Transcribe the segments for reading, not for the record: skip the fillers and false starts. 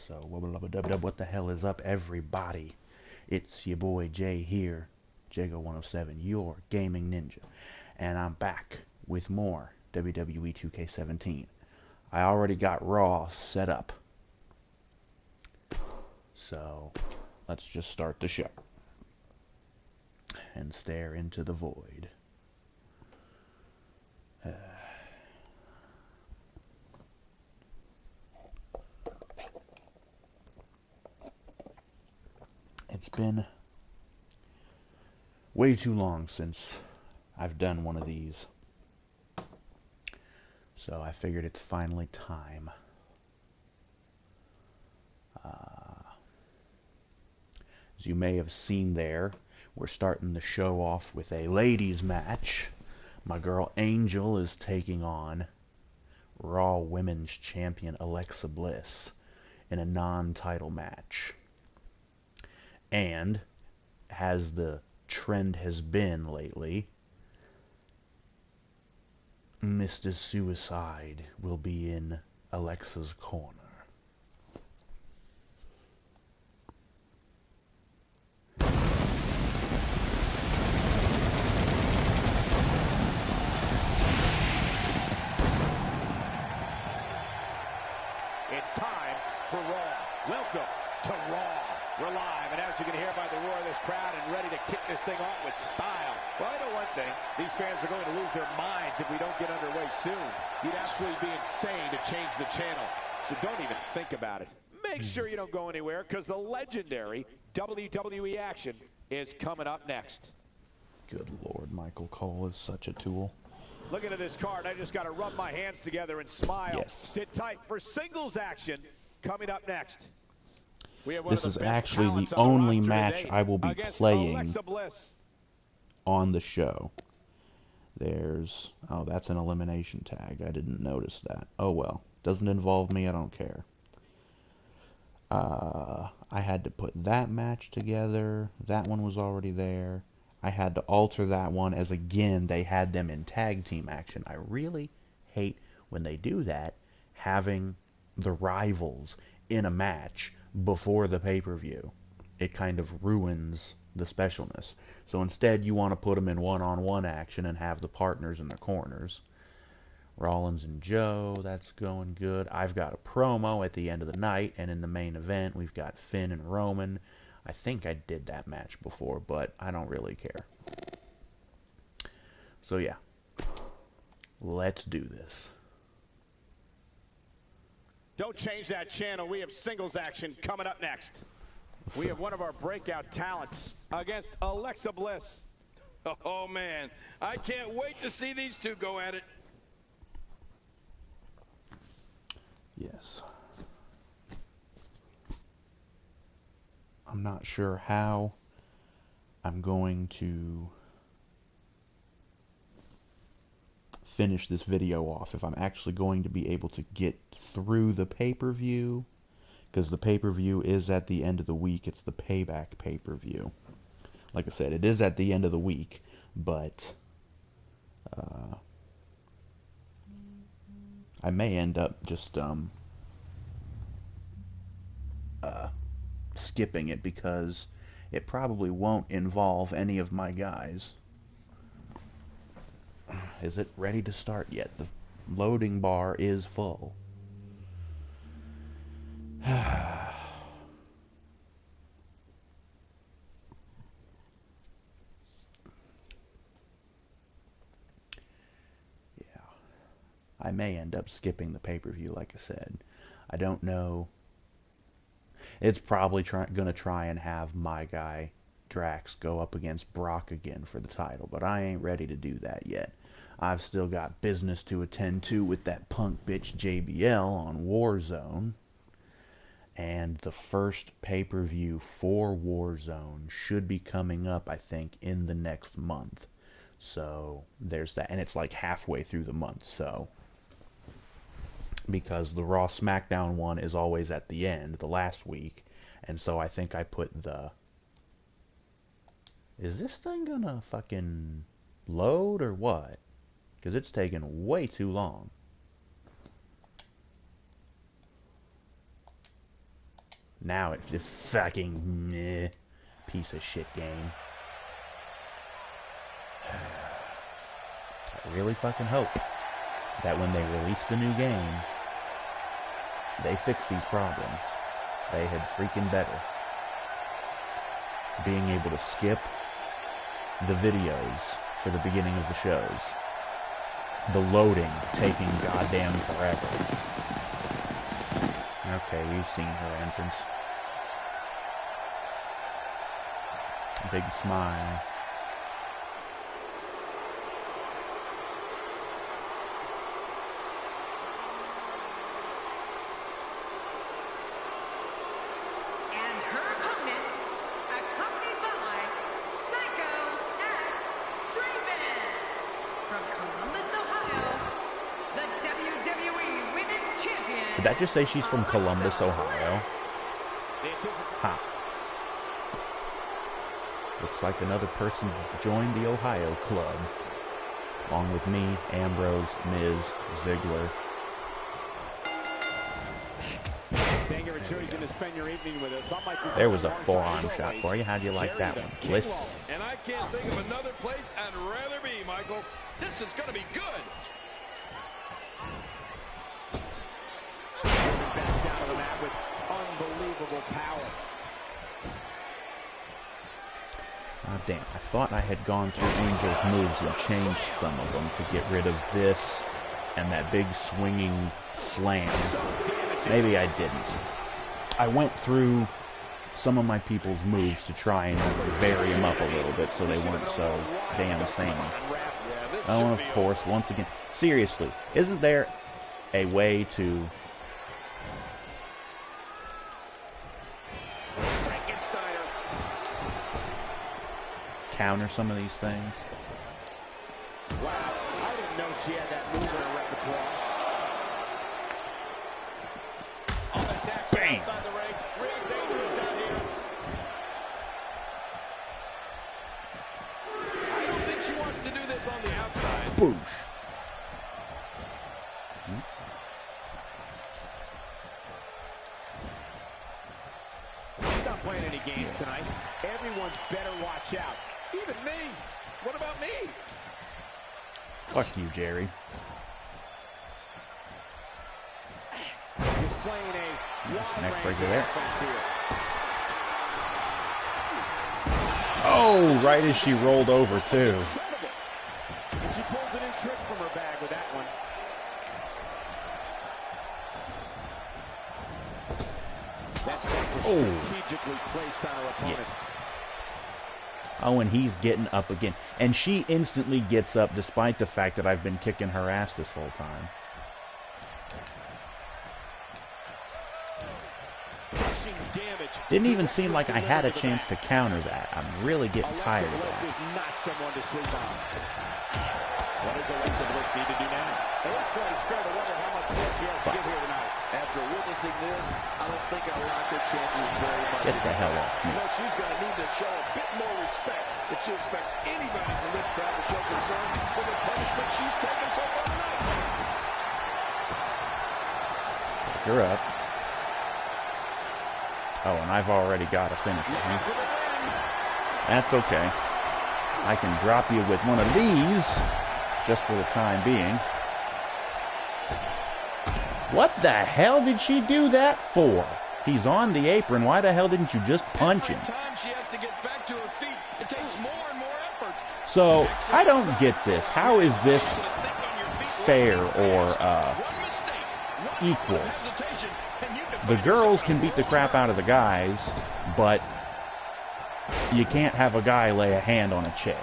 So, what the hell is up, everybody? It's your boy Jay here, Jago107, your gaming ninja, and I'm back with more WWE 2k17. I already got Raw set up, so let's just start the show and stare into the void. It's been way too long since I've done one of these, so I figured it's finally time. As you may have seen there, we're starting the show off with a ladies match. My girl Angel is taking on Raw Women's Champion Alexa Bliss in a non-title match. And, as the trend has been lately, Mr. Suicide will be in Alexa's corner. It's time for Raw. Welcome to Raw. We're live, and as you can hear by the roar of this crowd, and ready to kick this thing off with style. Well, I know one thing. These fans are going to lose their minds if we don't get underway soon. You'd absolutely be insane to change the channel. So don't even think about it. Make sure you don't go anywhere, because the legendary WWE action is coming up next. Good Lord, Michael Cole is such a tool. Looking at this card, I just got to rub my hands together and smile. Yes. Sit tight for singles action coming up next. This is actually the only match I will be playing on the show. There's... oh, that's an elimination tag. I didn't notice that. Oh well. Doesn't involve me, I don't care. I had to put that match together. That one was already there. I had to alter that one as, again, they had them in tag team action. I really hate when they do that, having the rivals in a match before the pay-per-view. It kind of ruins the specialness. So instead, you want to put them in one-on-one action and have the partners in the corners. Rollins and Joe, that's going good. I've got a promo at the end of the night, and in the main event, we've got Finn and Roman. I think I did that match before, but I don't really care. So yeah, let's do this. Don't change that channel. We have singles action coming up next. We have one of our breakout talents against Alexa Bliss. Oh, man. I can't wait to see these two go at it. Yes. I'm not sure how I'm going to finish this video off, if I'm actually going to be able to get through the pay-per-view, because the pay-per-view is at the end of the week. It's the Payback pay-per-view. Like I said, it is at the end of the week, but I may end up just skipping it, because it probably won't involve any of my guys. Is it ready to start yet? The loading bar is full. Yeah, I may end up skipping the pay-per-view, like I said. I don't know. It's probably going to try and have my guy Drax go up against Brock again for the title, but I ain't ready to do that yet. I've still got business to attend to with that punk bitch JBL on Warzone. And the first pay-per-view for Warzone should be coming up, I think, in the next month. So there's that, and it's like halfway through the month, so... because the Raw SmackDown one is always at the end, the last week, and so I think I put the... is this thing gonna fucking load or what? Because it's taking way too long. Now it's just fucking meh, piece of shit game. I really fucking hope that when they release the new game, they fix these problems. They had freaking better. Being able to skip the videos for the beginning of the shows. The loading taking goddamn forever. Okay, we've seen her entrance. Big smile. And her opponent, accompanied by Psycho X Draven, from Columbus, Ohio, the WWE Women's Champion. Did that just say she's from Columbus, Ohio? Ha. Looks like another person joined the Ohio club. Along with me, Ambrose, Miz, Ziggler. There was a forearm shot for you. How'd you like that one? Bliss. And I can't think of another place I'd rather be, Michael. This is going to be good. Back down to the mat with unbelievable power. Oh, damn, I thought I had gone through Angel's moves and changed some of them to get rid of this and that big swinging slam. Maybe I didn't. I went through some of my people's moves to try and vary them up a little bit so they weren't so damn samey. Oh, and of course, once again, seriously, isn't there a way to... counter some of these things? Wow, I didn't know she had that move in her repertoire. Oh, this action Bang. outside the ring. Real dangerous out here. I don't think she wants to do this on the outside. Boosh. She's not playing any games tonight. Everyone better watch out. Even me. What about me? Fuck you, Jerry. Displaying a wide Neck range breaker of there. offense here. Oh, right as she rolled over, too. Incredible. And she pulls a new trick from her bag with that one. That's strategically placed on her opponent. Yeah. Oh, and he's getting up again. And she instantly gets up despite the fact that I've been kicking her ass this whole time. Didn't even seem like I had a chance to counter that. I'm really getting tired of Bliss that. is not someone to sleep on. What does Alexa Bliss need to do now? At this point, it's fair to wonder how much more she has to give here tonight. After witnessing this, I don't think I like her chances very much. Get the hell off me. You know, she's going to need to show a bit more respect if she expects anybody from this crowd to show concern for the punishment she's taken so far tonight. Pick her up. Oh, and I've already got a finisher, huh? That's okay. I can drop you with one of these, just for the time being. What the hell did she do that for? He's on the apron. Why the hell didn't you just punch him? Every time she has to get back to her feet, it takes more and more effort. So, I don't get this. How is this fair or equal? The girls can beat the crap out of the guys, but you can't have a guy lay a hand on a chick.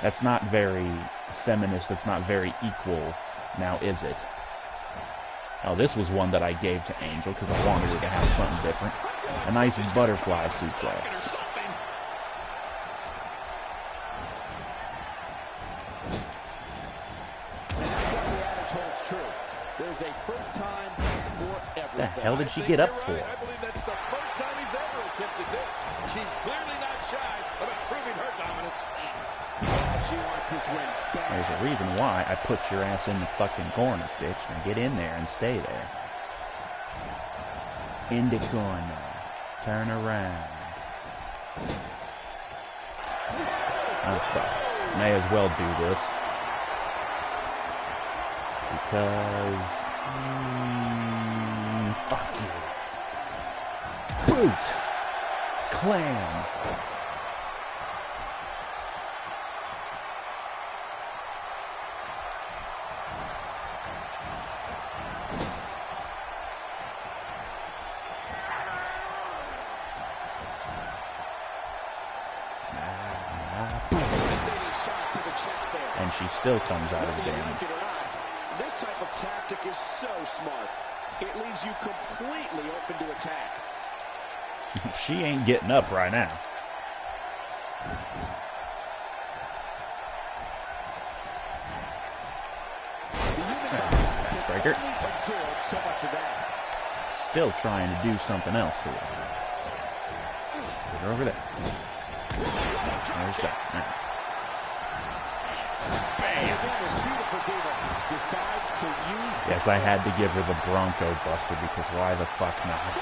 That's not very feminist. That's not very equal. Now, is it? Oh, this was one that I gave to Angel because I wanted her to have something different. A nice butterfly suplex. There's a first time for everything. The hell did she get up for? I believe that's the first time he's ever attempted this. She's clearly not shy of improving her dominance. She wants this win bad. There's a reason why I put your ass in the fucking corner, bitch. Now get in there and stay there. In the corner. Turn around. Oh, fuck. May as well do this. Because... fuck you. Boot! Clam! And she still comes out of the damage. This type of tactic is so smart. It leaves you completely open to attack. She ain't getting up right now. Breaker. Still trying to do something else here. Put her over there. There's that. Right. Yes, I had to give her the Bronco Buster because why the fuck not?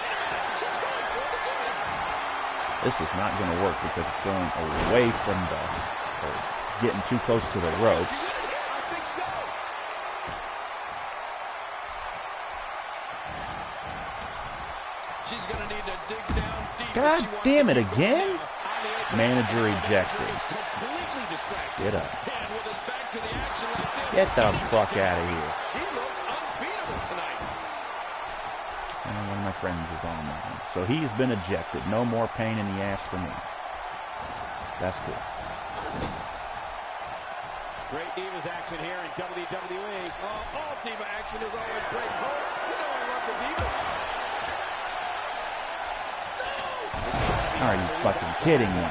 This is not going to work because it's going away from the... or getting too close to the ropes. She's going to need to dig down deep. God damn it again? Manager ejected. Get up. Get the fuck out of here. She looks unbeatable tonight. And one of my friends is on that. So he's been ejected. No more pain in the ass for me. That's cool. Great Divas action here in WWE. All Diva action is always great, Cole. You know I love the Divas. Are you fucking kidding me?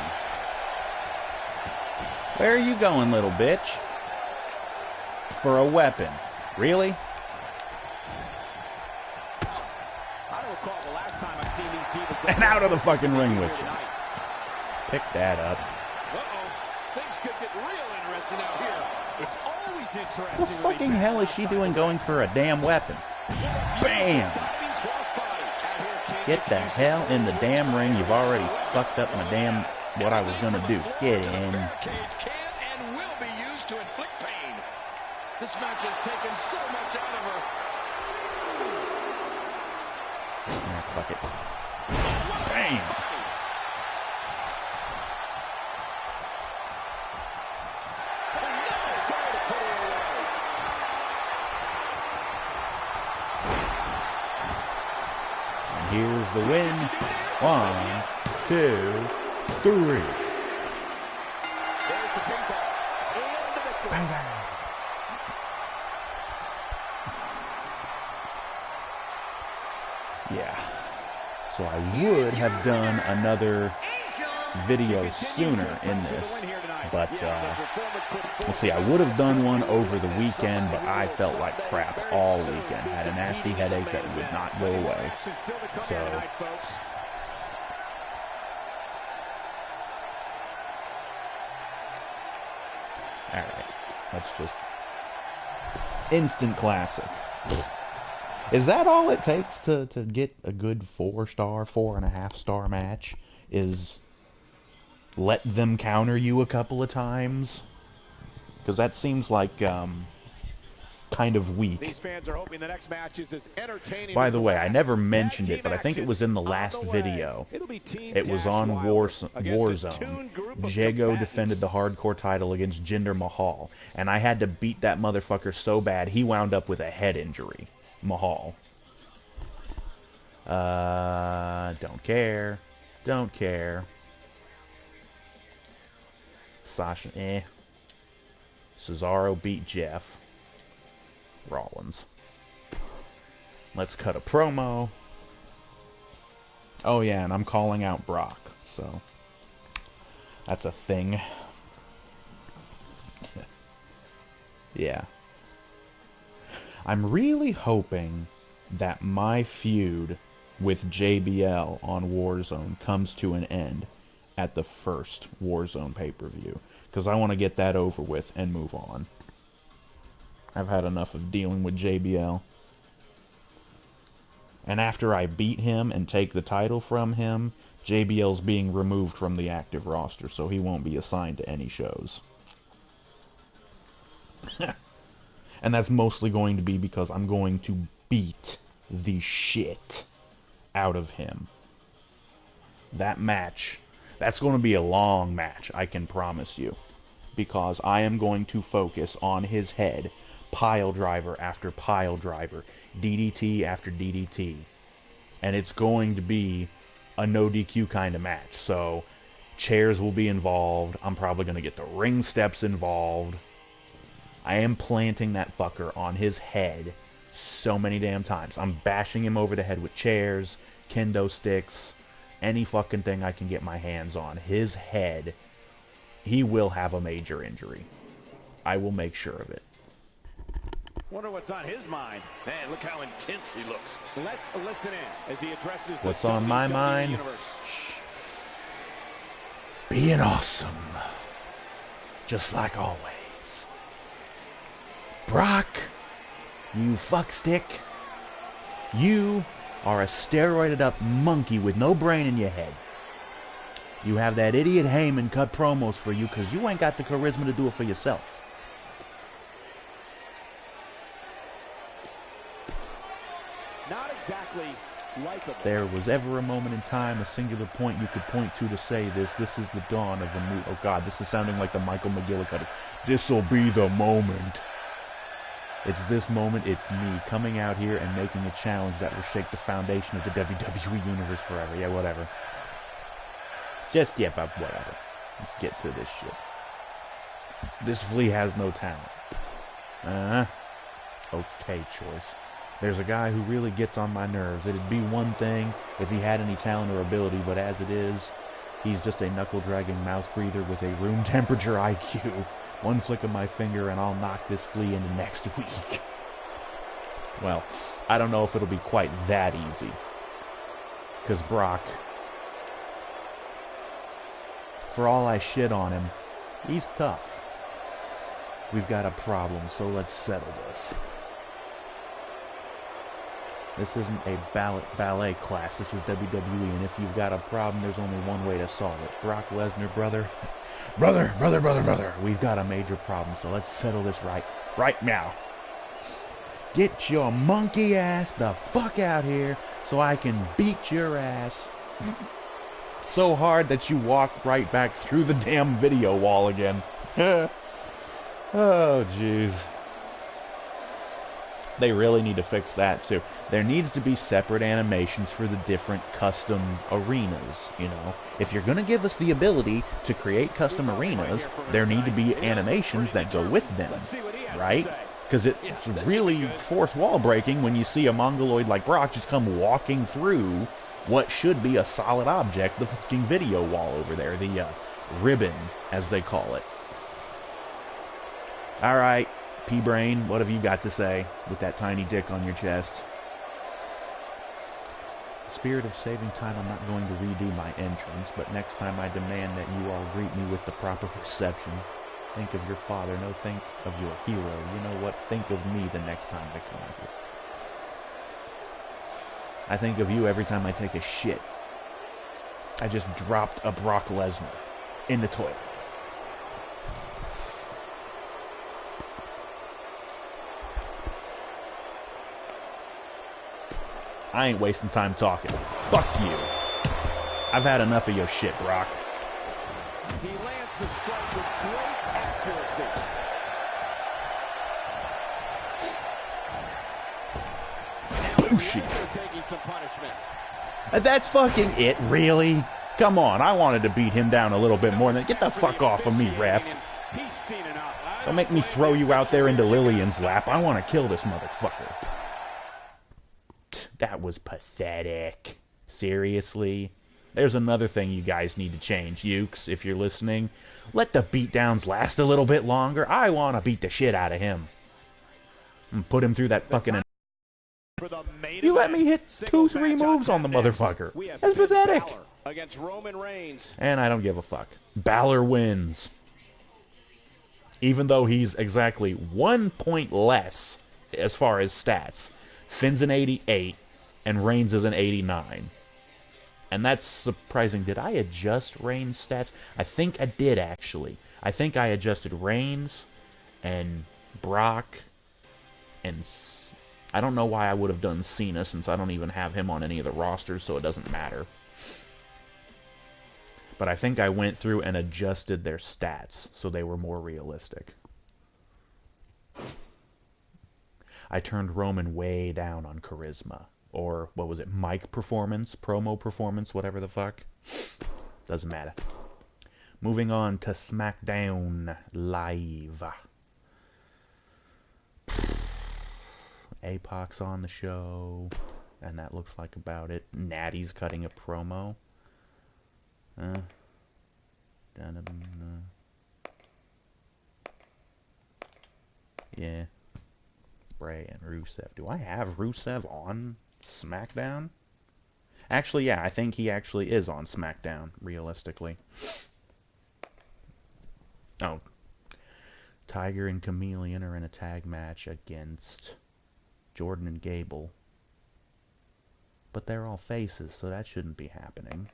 Where are you going, little bitch? For a weapon. Really? I don't recall the last time I've seen these Divas. And out of the fucking ring with you. Pick that up. Uh-oh. Things could get real interesting out here. It's always interesting. What the fucking hell is she doing going for a damn weapon? Bam! Get the hell in the damn ring. You've already fucked up my damn... what I was gonna do. Get in. Barricades can and will be used to inflict pain. This match has taken so much out of her. Yeah, fuck it. Bam! And here's the win. 1, 2, 3. Bang, bang. Yeah. So I would have done another video sooner in this, but let's see, I would have done one over the weekend, but I felt like crap all weekend. Had a nasty headache that would not go away. So alright, let's just... instant classic. Is that all it takes to get a good 4-star, 4.5-star match? Is let them counter you a couple of times? Because that seems like kind of weak. These fans are hoping the next match is as entertaining. By the way, I never mentioned it, but I think it was in the last video. It was on Warzone. Jago defended the hardcore title against Jinder Mahal, and I had to beat that motherfucker so bad he wound up with a head injury. Mahal. Don't care. Don't care. Sasha, Cesaro beat Jeff Rollins. Let's cut a promo. Oh yeah, and I'm calling out Brock, so that's a thing. Yeah. I'm really hoping that my feud with JBL on Warzone comes to an end at the first Warzone pay-per-view, because I want to get that over with and move on. I've had enough of dealing with JBL. And after I beat him and take the title from him, JBL's being removed from the active roster, so he won't be assigned to any shows. And that's mostly going to be because I'm going to beat the shit out of him. That match, that's going to be a long match, I can promise you. Because I am going to focus on his head, pile driver after pile driver, DDT after DDT. And it's going to be a no DQ kind of match. So, chairs will be involved. I'm probably going to get the ring steps involved. I am planting that fucker on his head so many damn times. I'm bashing him over the head with chairs, kendo sticks, any fucking thing I can get my hands on. His head, he will have a major injury. I will make sure of it. Wonder what's on his mind. Man, look how intense he looks. Let's listen in as he addresses What's the on my WWE mind? Universe. Being awesome. Just like always. Brock, you fuckstick. You are a steroided up monkey with no brain in your head. You have that idiot Heyman cut promos for you because you ain't got the charisma to do it for yourself. Not exactly likable. There was ever a moment in time, a singular point you could point to say this. This is the dawn of a new... Oh God, this is sounding like the Michael McGillicuddy. This'll be the moment. It's this moment, it's me coming out here and making a challenge that will shake the foundation of the WWE Universe forever. Yeah, whatever. Just, yeah, but whatever. Let's get to this shit. This flea has no talent. Okay, choice. There's a guy who really gets on my nerves. It'd be one thing if he had any talent or ability, but as it is, he's just a knuckle-dragging mouth breather with a room temperature IQ. One flick of my finger and I'll knock this flea into next week. Well, I don't know if it'll be quite that easy. Because Brock, for all I shit on him, he's tough. We've got a problem, so let's settle this. This isn't a ballet class, this is WWE, and if you've got a problem, there's only one way to solve it. Brock Lesnar, brother. Brother. We've got a major problem, so let's settle this right now. Get your monkey ass the fuck out here so I can beat your ass so hard that you walk right back through the damn video wall again. Oh, jeez. They really need to fix that, too. There needs to be separate animations for the different custom arenas, you know. If you're going to give us the ability to create custom arenas, there need to be animations that go with them, right? Because it's really fourth wall breaking when you see a mongoloid like Brock just come walking through what should be a solid object, the fucking video wall over there, the ribbon, as they call it. Alright, P-Brain, what have you got to say with that tiny dick on your chest? In the spirit of saving time, I'm not going to redo my entrance, but next time I demand that you all greet me with the proper reception. Think of your father, no, think of your hero. You know what? Think of me the next time I come here. I think of you every time I take a shit. I just dropped a Brock Lesnar in the toilet. I ain't wasting time talking. Fuck you. I've had enough of your shit, Brock. He lands the strike with great accuracy. Bullshit. Taking some punishment. That's fucking it, really? Come on, I wanted to beat him down a little bit more than... Get the fuck off of me, ref. He's seen enough. Don't make me throw you out there into Lillian's lap. I want to kill this motherfucker. That was pathetic. Seriously? There's another thing you guys need to change, Ukes, if you're listening. Let the beatdowns last a little bit longer. I want to beat the shit out of him. And put him through that fucking... You let me hit 2-3 moves on the motherfucker. That's pathetic. Against Roman Reigns. And I don't give a fuck. Balor wins. Even though he's exactly 1 point less as far as stats. Finn's an 88, and Reigns is an 89. And that's surprising. Did I adjust Reigns' stats? I think I did, actually. I think I adjusted Reigns and Brock and... I don't know why I would have done Cena, since I don't even have him on any of the rosters, so it doesn't matter. But I think I went through and adjusted their stats so they were more realistic. I turned Roman way down on charisma. Or, what was it, mic performance, promo performance, whatever the fuck. Doesn't matter. Moving on to SmackDown Live. APOC's on the show, and that looks like about it. Natty's cutting a promo. Yeah. Bray and Rusev. Do I have Rusev on SmackDown? Actually, yeah, I think he actually is on SmackDown, realistically. Oh. Tiger and Chameleon are in a tag match against Jordan and Gable. But they're all faces, so that shouldn't be happening.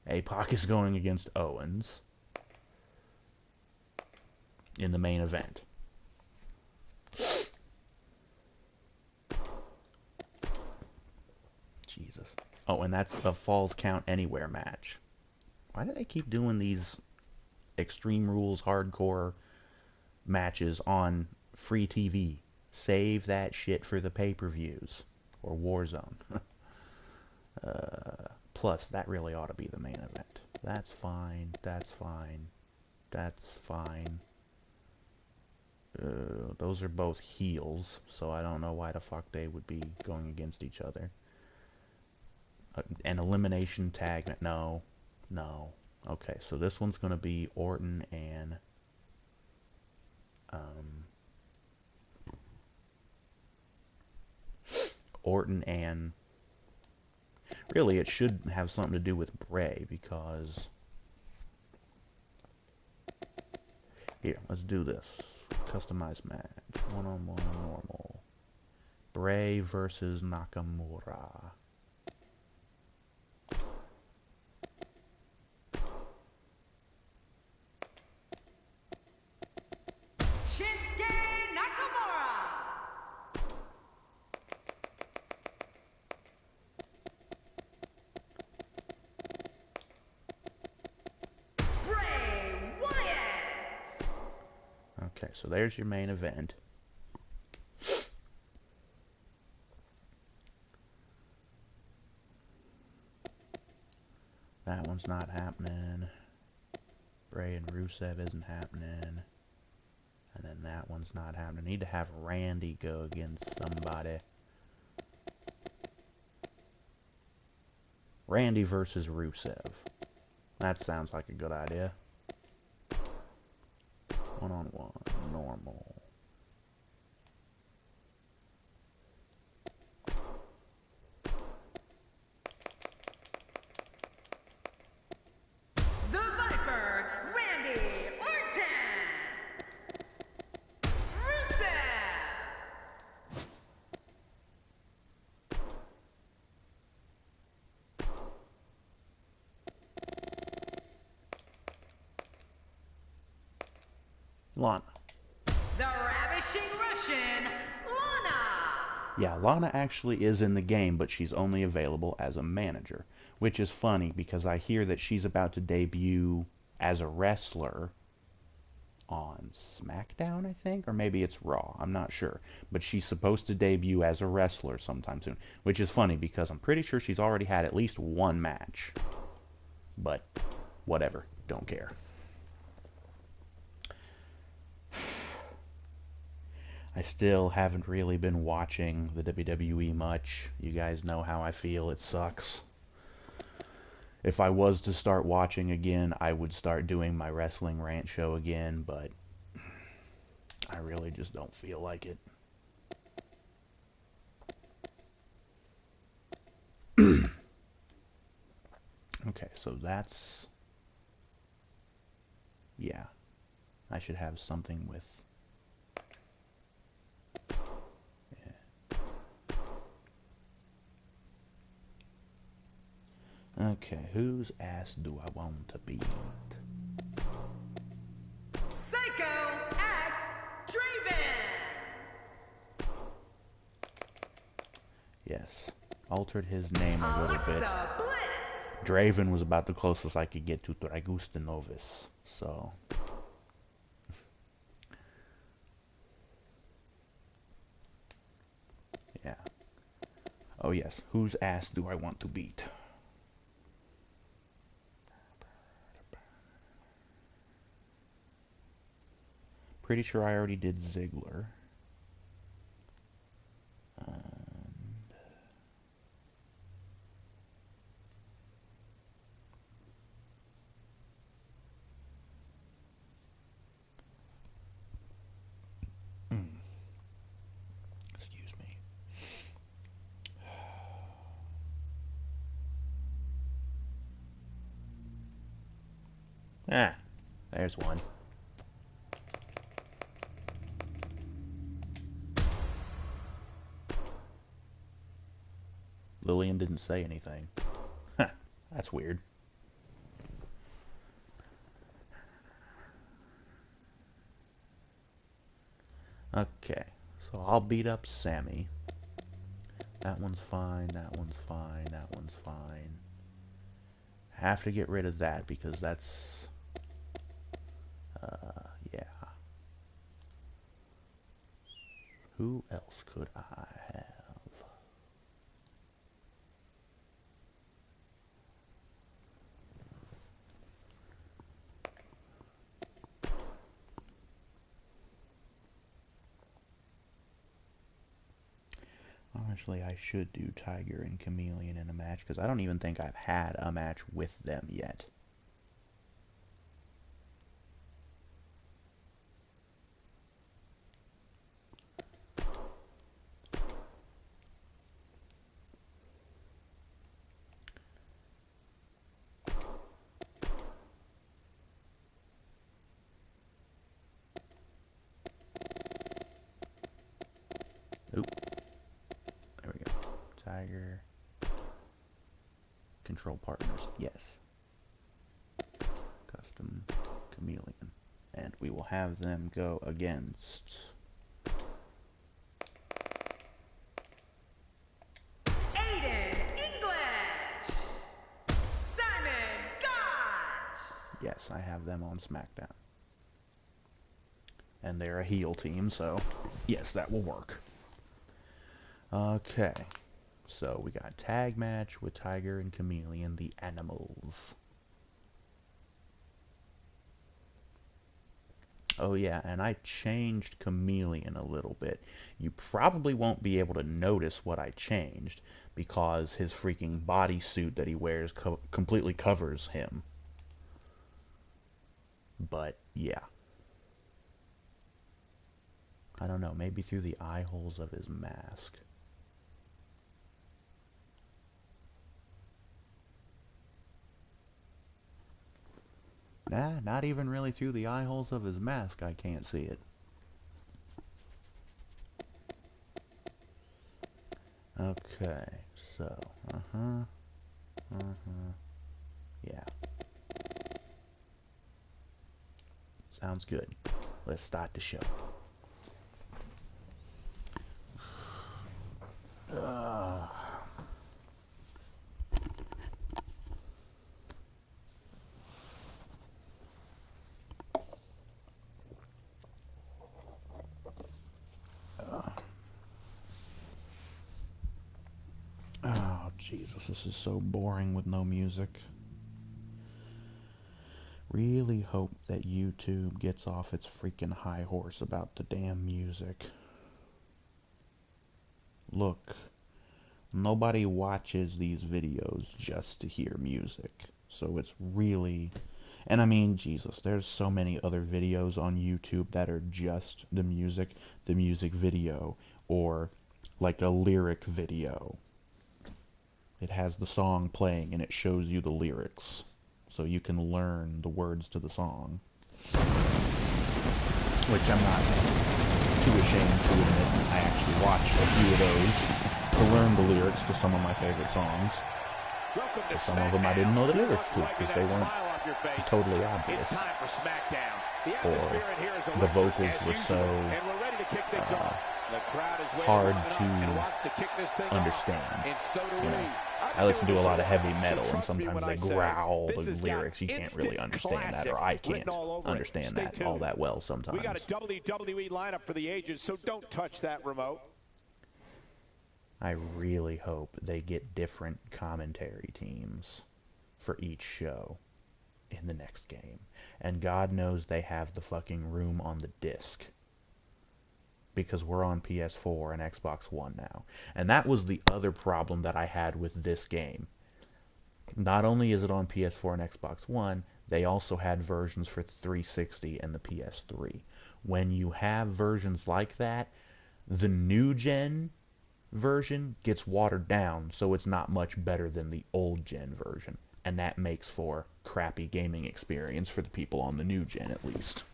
APOC is going against Owens in the main event. Jesus. Oh, and that's a Falls Count Anywhere match. Why do they keep doing these Extreme Rules hardcore matches on free TV? Save that shit for the pay-per-views or Warzone. Plus, that really ought to be the main event. That's fine. That's fine. That's fine. Those are both heels, so I don't know why the fuck they would be going against each other. An elimination tag. No. No. Okay, so this one's going to be Orton and... Orton and... Really, it should have something to do with Bray, because... Here, let's do this. Customized match. One-on-one normal. Bray versus Nakamura. Okay, so there's your main event. That one's not happening. Bray and Rusev isn't happening. And then that one's not happening. Need to have Randy go against somebody. Randy versus Rusev. That sounds like a good idea. One-on-one, normal. The Viper, Randy Orton. Rusev. Lana. The Ravishing Russian, Lana. Yeah, Lana actually is in the game, but she's only available as a manager. Which is funny, because I hear that she's about to debut as a wrestler on SmackDown, I think? Or maybe it's Raw, I'm not sure. But she's supposed to debut as a wrestler sometime soon. Which is funny, because I'm pretty sure she's already had at least one match. But, whatever, don't care. I still haven't really been watching the WWE much. You guys know how I feel. It sucks. If I was to start watching again, I would start doing my wrestling rant show again, but I really just don't feel like it. Okay, so that's... Yeah. I should have something with... Okay, whose ass do I want to beat? Psycho X Draven. Yes, altered his name a little bit. Alexa Bliss. Draven was about the closest I could get to Dragustinovis, so... yeah. Oh yes, whose ass do I want to beat? Pretty sure I already did Ziggler. Excuse me. Ah, there's one. Lillian didn't say anything. Huh, that's weird. Okay, so I'll beat up Sammy. That one's fine, that one's fine, that one's fine. Have to get rid of that because that's... yeah. Who else could I have? Honestly, I should do Tiger and Chameleon in a match because I don't even think I've had a match with them yet. Oop. There we go. Tiger. Control partners. Yes. Custom Chameleon. And we will have them go against... Aiden English. Simon Gotch. Yes, I have them on SmackDown. And they're a heel team, so yes, that will work. Okay, so we got tag match with Tiger and Chameleon, the Animals. Oh yeah, and I changed Chameleon a little bit. You probably won't be able to notice what I changed because his freaking bodysuit that he wears completely covers him. But yeah. I don't know, maybe through the eye holes of his mask. Nah, not even really through the eye holes of his mask, I can't see it. Okay, so, yeah. Sounds good. Let's start the show. Oh, Jesus, this is so boring with no music. Really hope that YouTube gets off its freaking high horse about the damn music. Look, nobody watches these videos just to hear music. So it's really... And I mean, Jesus, there's so many other videos on YouTube that are just the music video, or like a lyric video. It has the song playing and it shows you the lyrics, so you can learn the words to the song. Which I'm not too ashamed to admit. I actually watched a few of those to learn the lyrics to some of my favorite songs. Welcome to Some of them I didn't know the lyrics to because they weren't totally obvious. It's time for SmackDown. The Or atmosphere in here is the electric, vocals as were usual, so and we're ready to kick things off. The crowd is waiting hard long enough to and wants to kick this thing understand. off. And so do You we. know, I've I listen been to a doing lot this of heavy while, metal, so and trust me sometimes when they I say growl this the has lyrics. You got can't really instant understand that, or classic I can't written all over it. understand Stay that tuned. all that well sometimes. We got a WWE lineup for the ages, so don't touch that remote. I really hope they get different commentary teams for each show in the next game. And God knows they have the fucking room on the disc. Because we're on PS4 and Xbox One now. And that was the other problem that I had with this game. Not only is it on PS4 and Xbox One, they also had versions for 360 and the PS3. When you have versions like that, the new gen version gets watered down, so it's not much better than the old gen version. And that makes for crappy gaming experience for the people on the new gen, at least.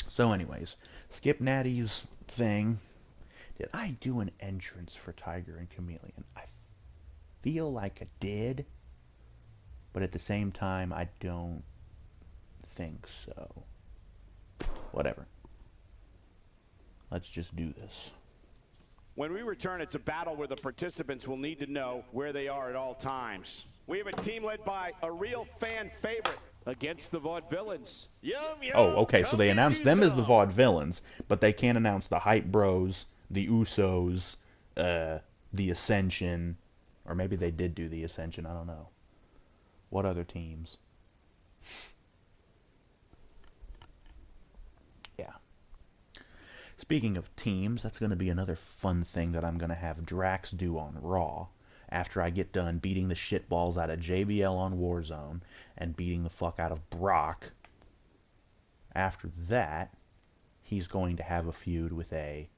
So anyways, Skip Natty's thing. Did I do an entrance for Tiger and Chameleon? I feel like I did, but at the same time, I don't think so. Whatever. Let's just do this. When we return, it's a battle where the participants will need to know where they are at all times. We have a team led by a real fan favorite against the Vaudevillains. Yum, yum, oh, okay, so they announced them as the Vaudevillains, but they can't announce the Hype Bros, the Usos, the Ascension, or maybe they did do the Ascension, I don't know. What other teams? Yeah. Speaking of teams, that's going to be another fun thing that I'm going to have Drax do on Raw after I get done beating the shitballs out of JBL on Warzone and beating the fuck out of Brock. After that, he's going to have a feud with a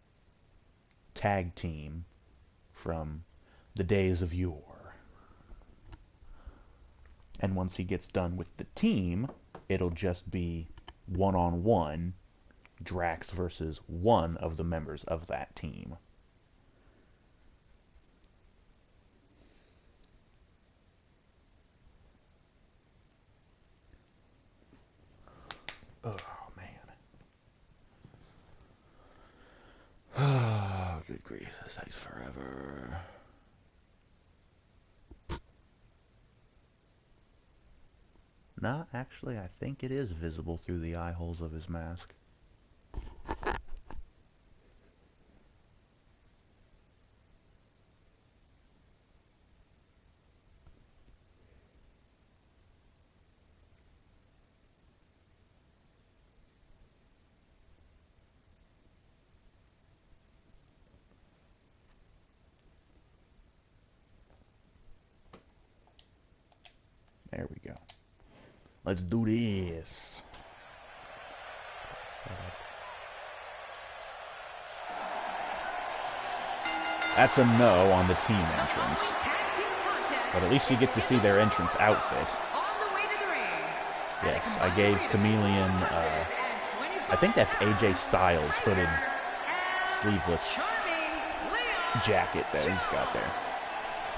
tag team from the days of yore. And once he gets done with the team, it'll just be one-on-one Drax versus one of the members of that team. Oh, man. Oh, good grief. This takes forever. Nah, actually, I think it is visible through the eye holes of his mask. There we go. Let's do this. That's a no on the team entrance. But at least you get to see their entrance outfit. Yes, I gave Chameleon, I think that's AJ Styles' hooded, sleeveless jacket that he's got there.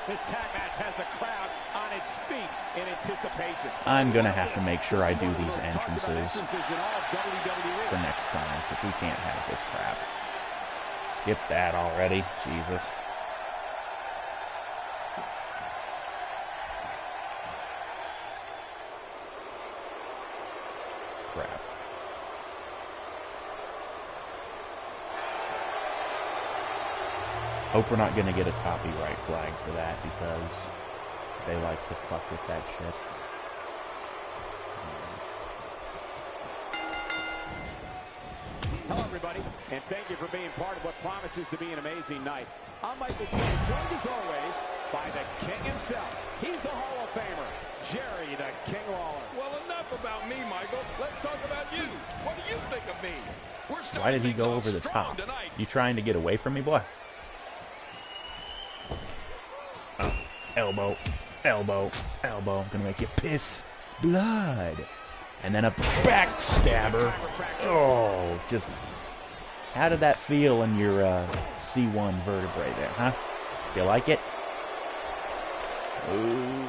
This tag match has the crowd on its feet in anticipation. I'm going to have to make sure I do these entrances for next time, because we can't have this crap. Skip that already. Jesus. Crap. Hope we're not going to get a copyright flag for that, because they like to fuck with that shit. Hello, everybody, and thank you for being part of what promises to be an amazing night. I'm Michael King, joined as always by the King himself. He's a Hall of Famer, Jerry the King Lawler. Well, enough about me, Michael. Let's talk about you. What do you think of me? We're Why did he starting go things over off the strong top? tonight. You trying to get away from me, boy? Oh, elbow, elbow, elbow. I'm gonna make you piss blood. And then a backstabber. Oh, just... How did that feel in your C1 vertebrae there, huh? You like it? Ooh,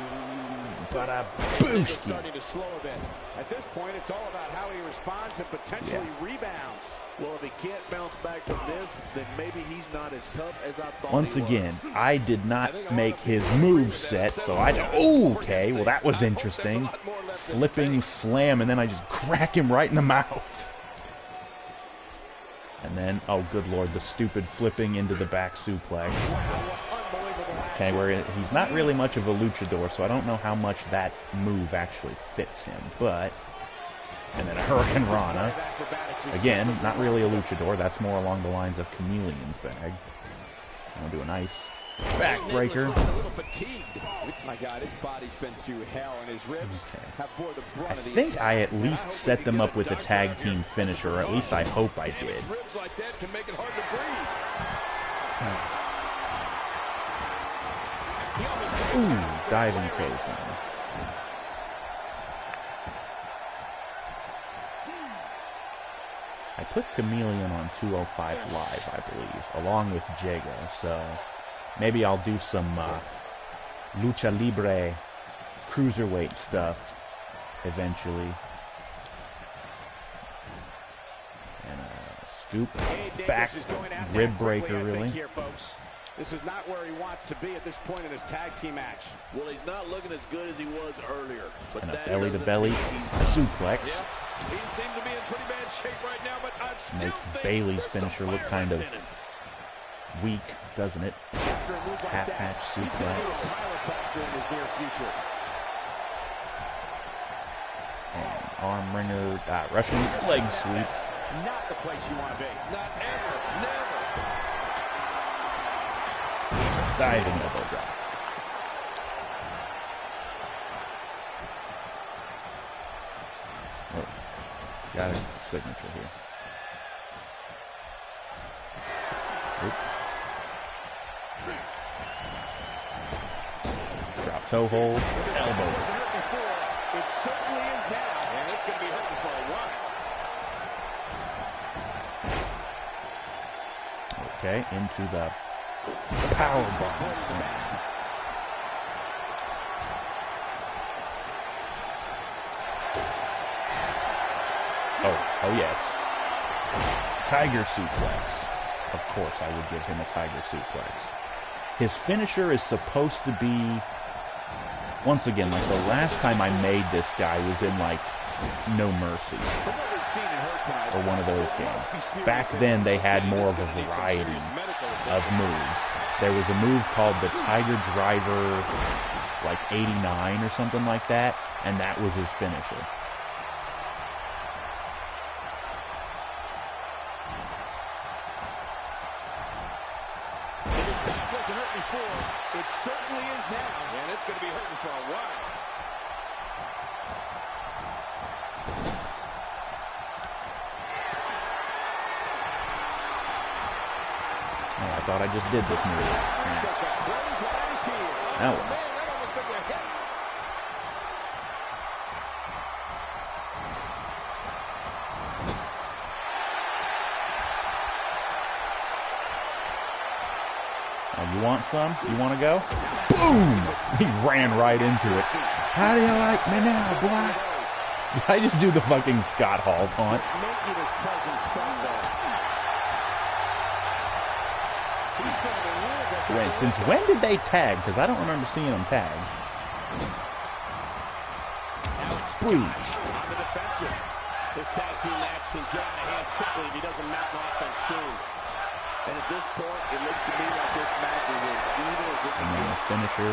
bada It's booski. starting to slow a bit. At this point, it's all about how he responds and potentially rebounds. Well, if he can't bounce back from this, then maybe he's not as tough as I thought Once he was. again, I did not make his move set, so I don't. Oh, okay, well that was interesting. Flipping slam, and then I just crack him right in the mouth. And then, oh good lord, the stupid flipping into the back suplex. Okay, where he's not really much of a luchador, so I don't know how much that move actually fits him, but... And then a Hurricane Rana. Again, not really a luchador, that's more along the lines of Chameleon's bag. I'm gonna do a nice backbreaker. My God, his body's been through hell, and his ribs have bore the brunt I of the think attack. I at least set them up with a tag team finisher, or at least I hope I did. Ribs like that can make it hard to breathe. Ooh, diving clothesline. I put Chameleon on 205 Live, I believe, along with Jago, so maybe I'll do some Lucha Libre cruiserweight stuff eventually. And scoop, back, rib breaker, really. Here, folks. This is not where he wants to be at this point in this tag team match. Well, he's not looking as good as he was earlier. But And a that belly-to-belly suplex. Yeah, he seems to be in pretty bad shape right now, but I'm still Makes thinking Bailey's there's some finisher look fire kind of left in him. weak, doesn't it? After a move like Half-hatch that, he's going to need a suplex. pilot factor in his near future. And arm wringer, Russian leg sweep. Not the place you want to be. Not ever, never. Diving elbow drop. Oh, got a signature here. Oop. Drop toe hold, elbow. It certainly is now, and it's going to be hurting for a while. Okay, into the power bomb. Oh yes. Tiger suplex. Of course, I would give him a tiger suplex. His finisher is supposed to be, once again, like the last time I made this guy was in like No Mercy or one of those games. Back then they had more of a variety of moves. There was a move called the Tiger Driver like 89 or something like that, and that was his finisher. It certainly is now, and it's going to be hurting for a while. Oh, I thought I just did this move. Yeah. Oh. You want some? You want to go? Boom! He ran right into it. How do you like me now, boy? Did I just do the fucking Scott Hall taunt? Wait, since when did they tag? Because I don't remember seeing them tag. Now it's Boosh. on the defensive. This tag team match can get out of hand quickly if he doesn't mount an offense soon. And at this point, it looks to me like this match is as even as it And can then get. the finisher.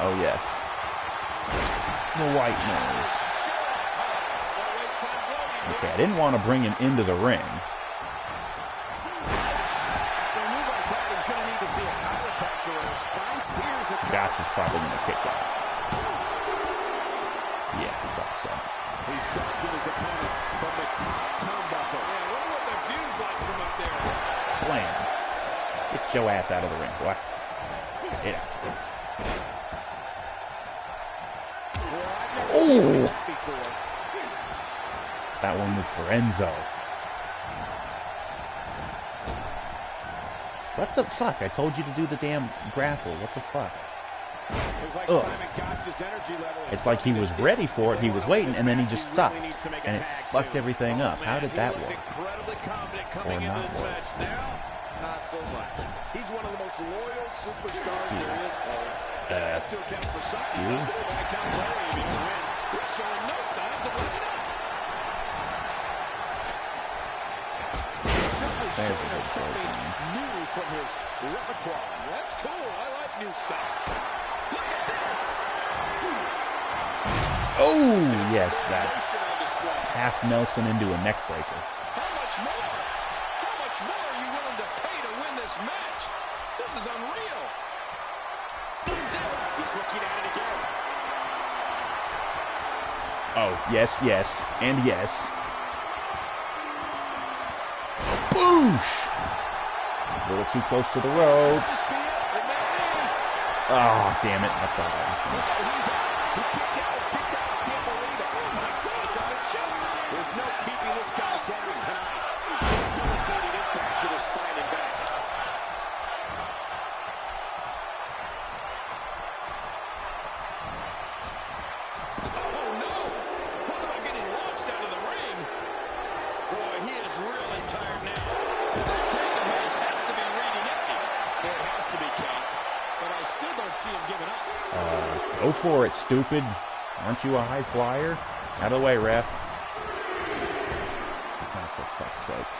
Oh, yes. The white nose. Okay, I didn't want to bring him into the ring. Gotcha's probably going to kick out. Yeah, I thought so. He's dunking his opponent from the top turnbuckle. Yeah, I wonder what the view's like from up there. Blam. Get your ass out of the ring, boy. Get out. Oh! That one was for Enzo. What the fuck? I told you to do the damn grapple. What the fuck? Ugh. It's like he was ready for it, he was waiting, and then he just stopped. And it fucked everything up. How did that work? Or not work? Not so much. He's one of the most loyal superstars there is, Cole. That has to account for something. It might count very if he can win. He's showing no signs of letting up. He's certainly showing us something new from his repertoire. That's cool. I like new stuff. Look at this. Oh, yes, that half Nelson into a neck breaker. How much more? How much more are you willing to pay to win this match? This is unreal. This, he's looking at it again. Oh, yes, yes, and yes. Boosh! A little too close to the ropes. Oh, damn it. I thought I was He kicked out. I can't believe it. Oh, my God, it's on its show. There's no keeping this guy down tonight. Debilitating impact to the spine and back. Oh, no. Talk about getting launched out of the ring. Boy, he is really tired now. That tank of his has to be reading empty. It has to be, Ken. But I still don't see him giving up. Go for it, stupid. Aren't you a high flyer? Out of the way, ref. Oh, for fuck's sake.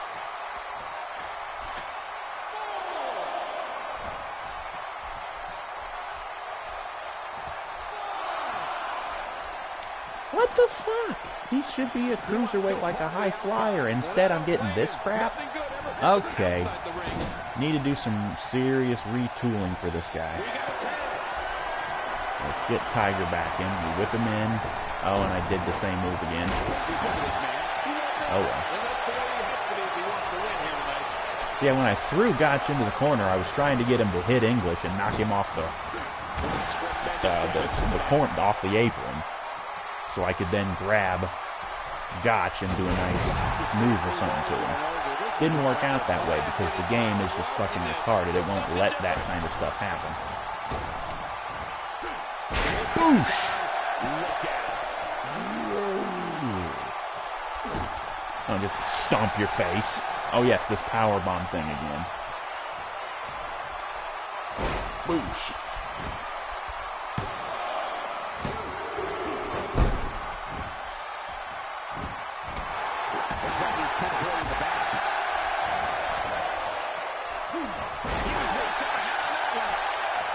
What the fuck? He should be a cruiserweight like a high flyer. Instead, I'm getting this crap? Okay. Need to do some serious retooling for this guy. Let's get Tiger back in. We whip him in. Oh, and I did the same move again. Oh, well. So yeah, when I threw Gotch into the corner, I was trying to get him to hit English and knock him off the corner, off the apron, so I could then grab Gotch and do a nice move or something to him. Didn't work out that way because the game is just fucking retarded. It won't let that kind of stuff happen. Boosh! Oh, just stomp your face. Oh yes, this powerbomb thing again. Boosh!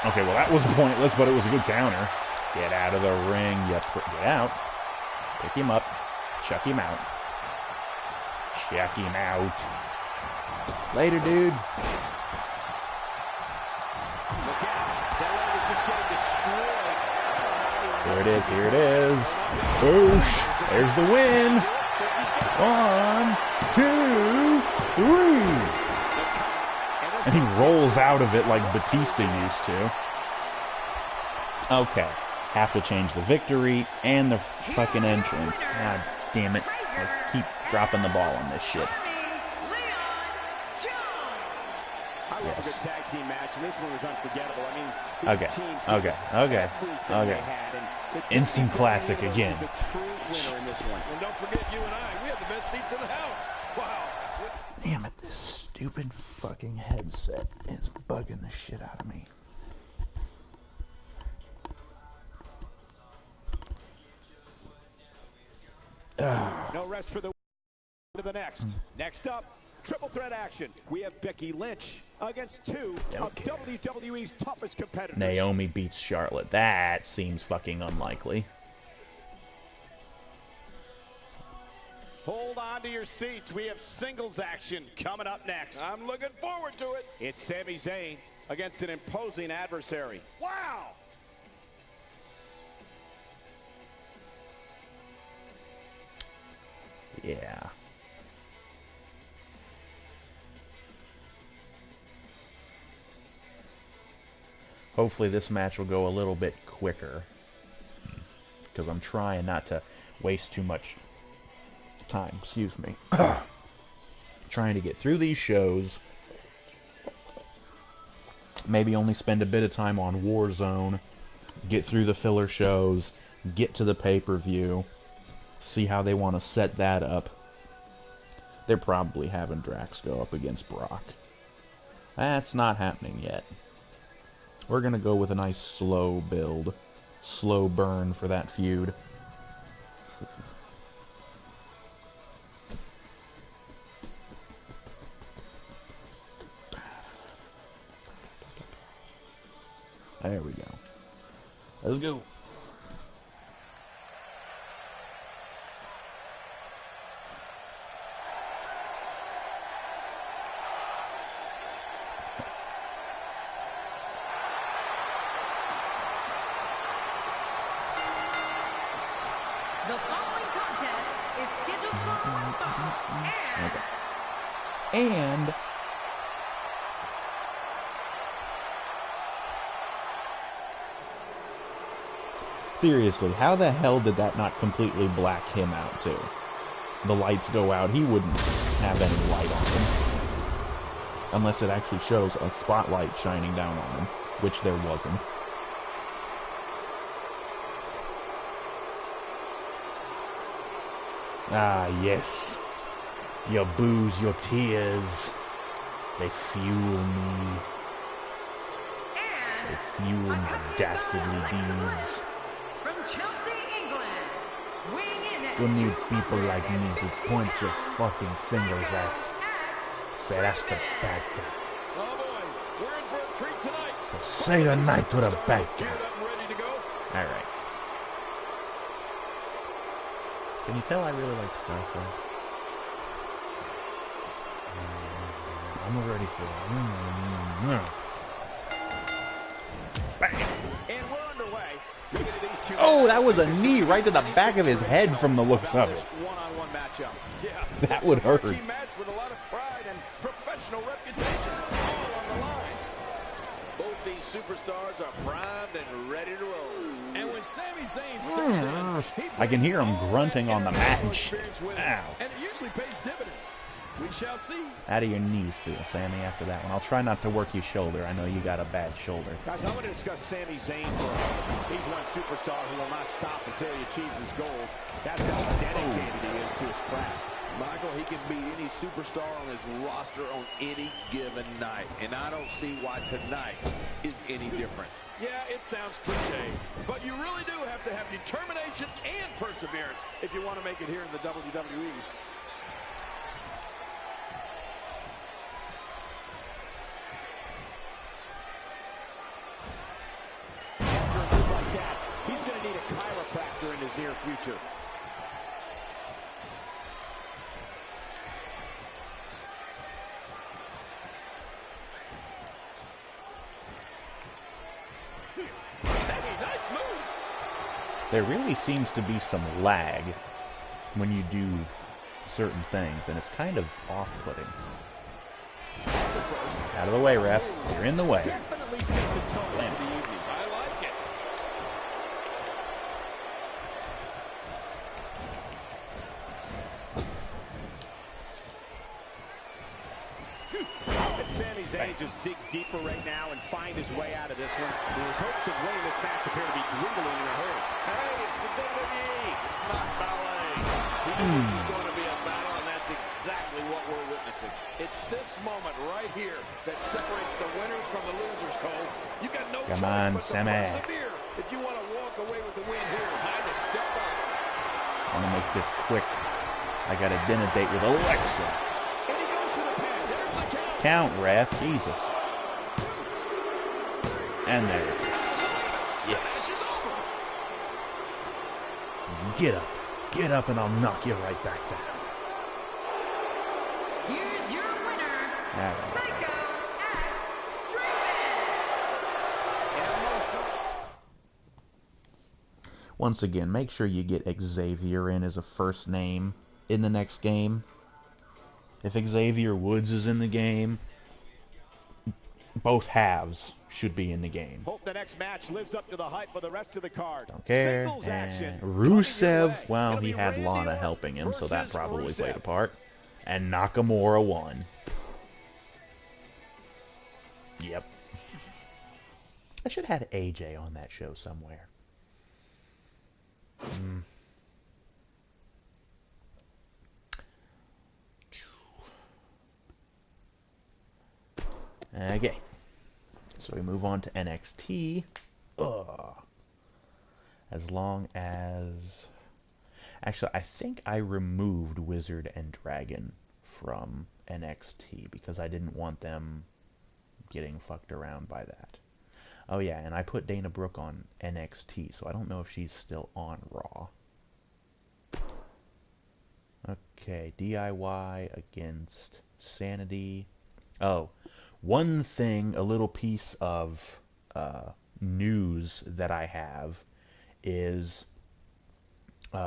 Okay, well that was pointless, but it was a good counter. Get out of the ring, get out. Pick him up. Chuck him out. Chuck him out. Later, dude. Here it is, here it is. Boosh! There's the win! 1, 2, 3! And he rolls out of it like Batista used to. Okay. Have to change the victory and the fucking entrance. God damn it. I keep dropping the ball on this shit. I love a good tag team match, and this one was unforgettable. I mean, these teams Okay. Instant classic again. And don't forget you and I. We have the best seats in the house. Wow. Damn it, this stupid fucking headset is bugging the shit out of me. No rest for the to the next. Next up, triple threat action. We have Becky Lynch against two of WWE's toughest competitors. Naomi beats Charlotte. That seems fucking unlikely. Hold on to your seats. We have singles action coming up next. I'm looking forward to it. It's Sami Zayn against an imposing adversary. Wow. Yeah. Hopefully this match will go a little bit quicker, because I'm trying not to waste too much time. Excuse me. Trying to get through these shows. Maybe only spend a bit of time on Warzone get through the filler shows, get to the pay-per-view, see how they want to set that up. They're probably having Drax go up against Brock. That's not happening yet. We're going to go with a nice slow build, slow burn for that feud. There we go. Let's go. The following contest is scheduled for one fall And seriously, how the hell did that not completely black him out too? The lights go out, he wouldn't have any light on him. Unless it actually shows a spotlight shining down on him, which there wasn't. Ah, yes. Your boos, your tears, they fuel me. They fuel my dastardly deeds. from Chelsea, England, weighing in at You need people like me to point your fucking fingers at. Say that's the bad guy. Oh boy, we're in for a treat tonight. So say goodnight to the bad guy. Geared up and ready to go. Alright. Can you tell I really like Scarface? I'm ready for it. Bang! And we're underway. Looking at these two. Oh, that was a knee right to the back of his head from the looks of it. One-on-one matchup. Yeah, That would hurt. key match with a lot of pride and professional reputation all on the line. Both these superstars are primed and ready to roll. And when Sami Zayn steps in, he I can hear him brings all grunting that on the international match. experience with him. Ow. And it usually pays dividends. We shall see. How do your knees feel, Sammy, after that one? I'll try not to work your shoulder. I know you got a bad shoulder. Guys, I want to discuss Sami Zayn for a moment. He's one superstar who will not stop until he achieves his goals. That's how dedicated he is to his craft. Michael, he can beat any superstar on his roster on any given night. And I don't see why tonight is any different. Yeah, it sounds cliche, but you really do have to have determination and perseverance if you want to make it here in the WWE. After a move like that, he's going to need a chiropractor in his near future. Hey, nice move. There really seems to be some lag when you do certain things, and it's kind of off-putting. That's a first. Out of the way, ref. You're in the way. Definitely sets a tone for the evening. I like it. How can Sami Zayn just dig deeper right now and find his way out of this one? His hopes of winning this match appear to be dwindling in a hurry. Hey, it's the WWE. It's not ballet. He knows it's going to be a battle, and that's exactly what we're witnessing. It's this moment right here that separates the winners from the losers, Cole. You've got no Come choice on, but to Sammy. persevere if you want to walk away with the win here. Time to step up. I want to make this quick. I got a dinner date with Alexa. And he goes for the pin. There's the count. Count, ref. Jesus. And there it is. Yes. Get up. Get up and I'll knock you right back down. Here's your winner, All right. Psycho X Draven. Once again, make sure you get Xavier in as a first name in the next game. If Xavier Woods is in the game, both halves should be in the game. Hope the next match lives up to the hype of the rest of the card. Don't care. Singles action. And coming your way. Rusev, well, It'll he be had Randy Lana Orton helping him, so that versus probably Rusev. played a part. And Nakamura won. Yep. I should have had AJ on that show somewhere. Okay. So we move on to NXT. Ugh. As long as... Actually, I think I removed Wizard and Dragon from NXT because I didn't want them getting fucked around by that. Oh yeah, and I put Dana Brooke on NXT, so I don't know if she's still on Raw. Okay, DIY against Sanity. Oh, one thing, a little piece of news that I have is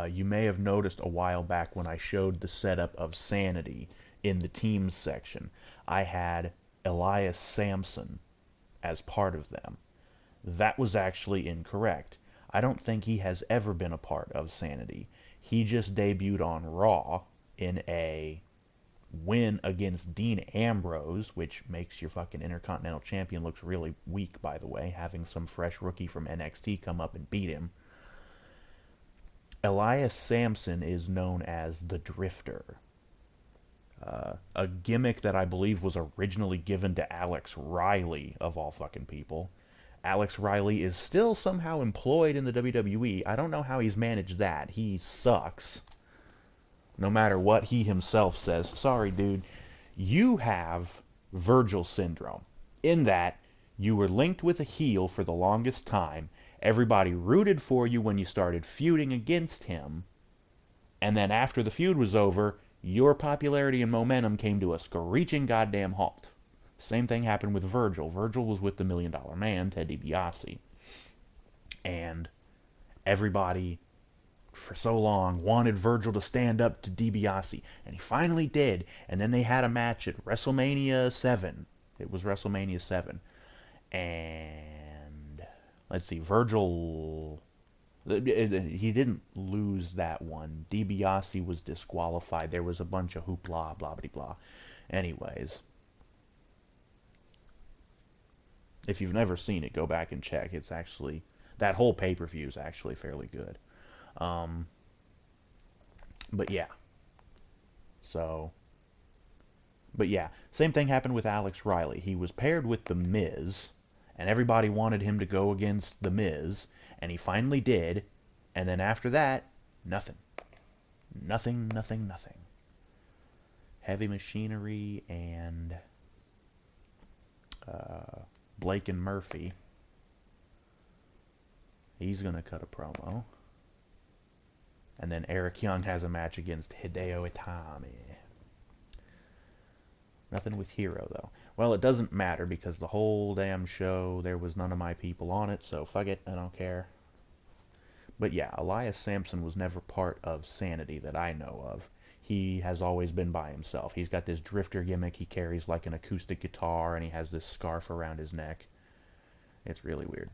you may have noticed a while back when I showed the setup of Sanity in the teams section, I had Elias Sampson as part of them. That was actually incorrect. I don't think he has ever been a part of Sanity. He just debuted on Raw in a win against Dean Ambrose, which makes your fucking Intercontinental Champion looks really weak, by the way, having some fresh rookie from NXT come up and beat him. Elias Sampson is known as the Drifter, a gimmick that I believe was originally given to Alex Riley, of all fucking people. Alex Riley is still somehow employed in the WWE. I don't know how he's managed that. He sucks. No matter what he himself says. Sorry, dude. You have Virgil syndrome. In that, you were linked with a heel for the longest time. Everybody rooted for you when you started feuding against him. And then after the feud was over, your popularity and momentum came to a screeching goddamn halt. Same thing happened with Virgil. Virgil was with the $1 Million Man, Ted DiBiase. And everybody, for so long, wanted Virgil to stand up to DiBiase. And he finally did. And then they had a match at WrestleMania 7. It was WrestleMania 7. And let's see, Virgil... He didn't lose that one. DiBiase was disqualified. There was a bunch of hoopla, blah, blah, blah. Anyways... If you've never seen it, go back and check. It's actually... That whole pay-per-view is actually fairly good. But yeah. So... But yeah, same thing happened with Alex Riley. He was paired with The Miz, and everybody wanted him to go against The Miz, and he finally did, and then after that, nothing. Nothing, nothing, nothing. Heavy Machinery and... Blake and Murphy. He's going to cut a promo. And then Eric Young has a match against Hideo Itami. Nothing with Hero, though. Well, it doesn't matter because the whole damn show, there was none of my people on it, so fuck it, I don't care. But yeah, Elias Sampson was never part of Sanity that I know of. He has always been by himself. He's got this drifter gimmick. He carries like an acoustic guitar, and he has this scarf around his neck. It's really weird.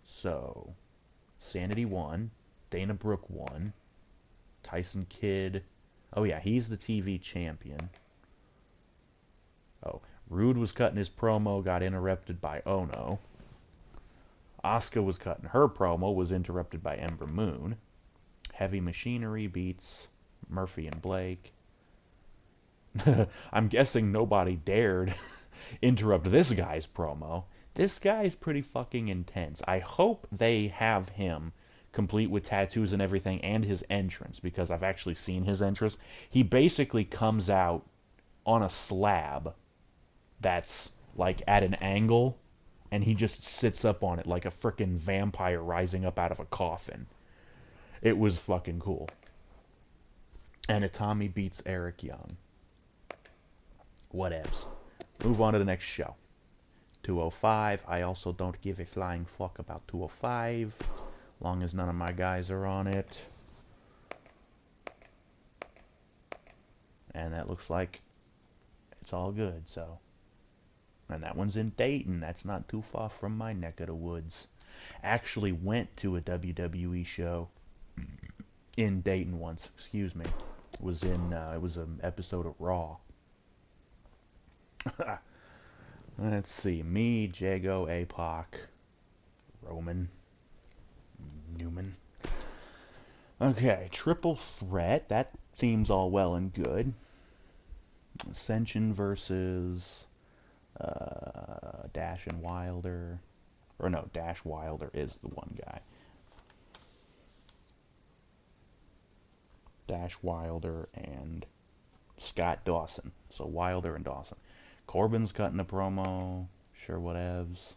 So, Sanity won. Dana Brooke won. Tyson Kidd. Oh yeah, he's the TV champion. Oh, Rude was cutting his promo, got interrupted by Ono. Asuka was cutting her promo, was interrupted by Ember Moon. Heavy Machinery beats Murphy and Blake. I'm guessing nobody dared interrupt this guy's promo. This guy's pretty fucking intense. I hope they have him complete with tattoos and everything and his entrance, because I've actually seen his entrance. He basically comes out on a slab that's like at an angle, and he just sits up on it like a frickin' vampire rising up out of a coffin. It was fucking cool. And Itami beats Eric Young. Whatevs. Move on to the next show. 205. I also don't give a flying fuck about 205. Long as none of my guys are on it. And that looks like it's all good, so. And that one's in Dayton. That's not too far from my neck of the woods. Actually went to a WWE show in Dayton once. Excuse me. It was an episode of Raw. Let's see. Me, Jago, APOC, Roman. Newman. Okay, triple threat. That seems all well and good. Ascension versus Dash and Wilder. Or no, Dash Wilder is the one guy. Dash Wilder and Scott Dawson. So Wilder and Dawson. Corbin's cutting a promo. Sure, whatevs.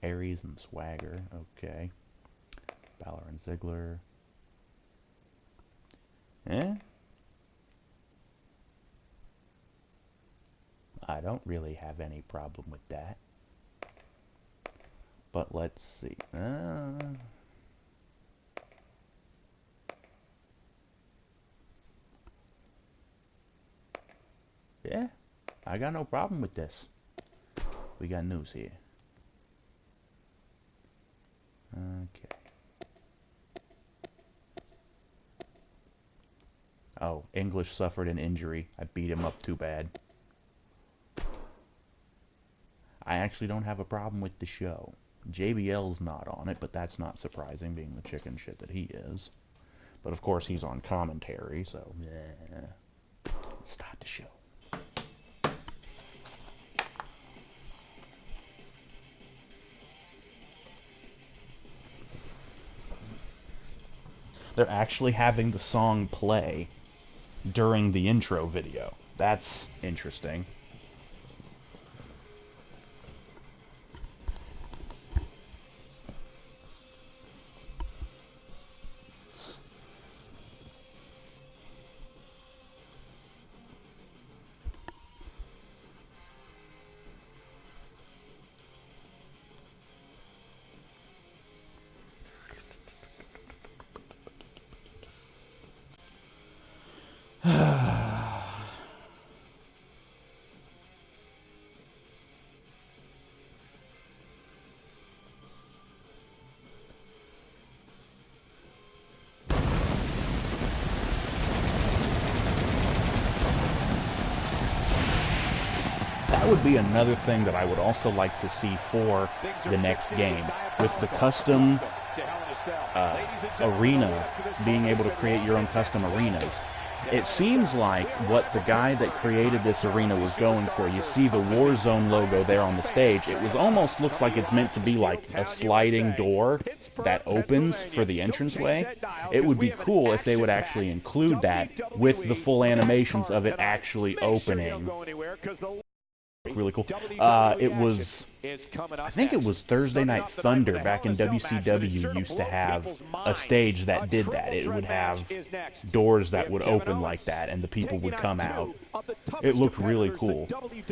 Aries and Swagger. Okay. Balor and Ziggler. I don't really have any problem with that. But let's see. Yeah, I got no problem with this. We got news here. Okay. Oh, English suffered an injury. I beat him up too bad. I actually don't have a problem with the show. JBL's not on it, but that's not surprising, being the chicken shit that he is. But of course, he's on commentary, so yeah. Let's start the show. They're actually having the song play during the intro video. That's interesting. That would be another thing that I would also like to see for the next game. With the custom arena, being able to create your own custom arenas. It seems like what the guy that created this arena was going for. You see the Warzone logo there on the stage. It was almost looks like it's meant to be like a sliding door that opens for the entranceway. It would be cool if they would actually include that with the full animations of it actually opening. Really cool. It was, I think it was Thursday Night Thunder back in WCW used to have a stage that did that. It would have doors that would open like that and the people would come out. It looked really cool.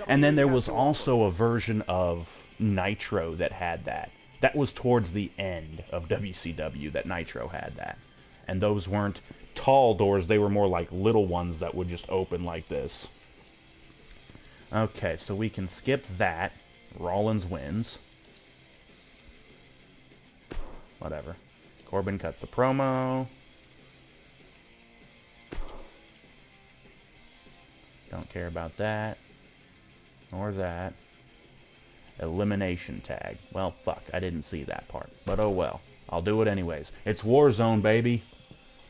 And then there was also a version of Nitro that had that. That was towards the end of WCW that Nitro had that. And those weren't tall doors, they were more like little ones that would just open like this. Okay, so we can skip that. Rollins wins. Whatever. Corbin cuts a promo. Don't care about that. Or that. Elimination tag. Well, fuck, I didn't see that part. But oh well. I'll do it anyways. It's Warzone, baby.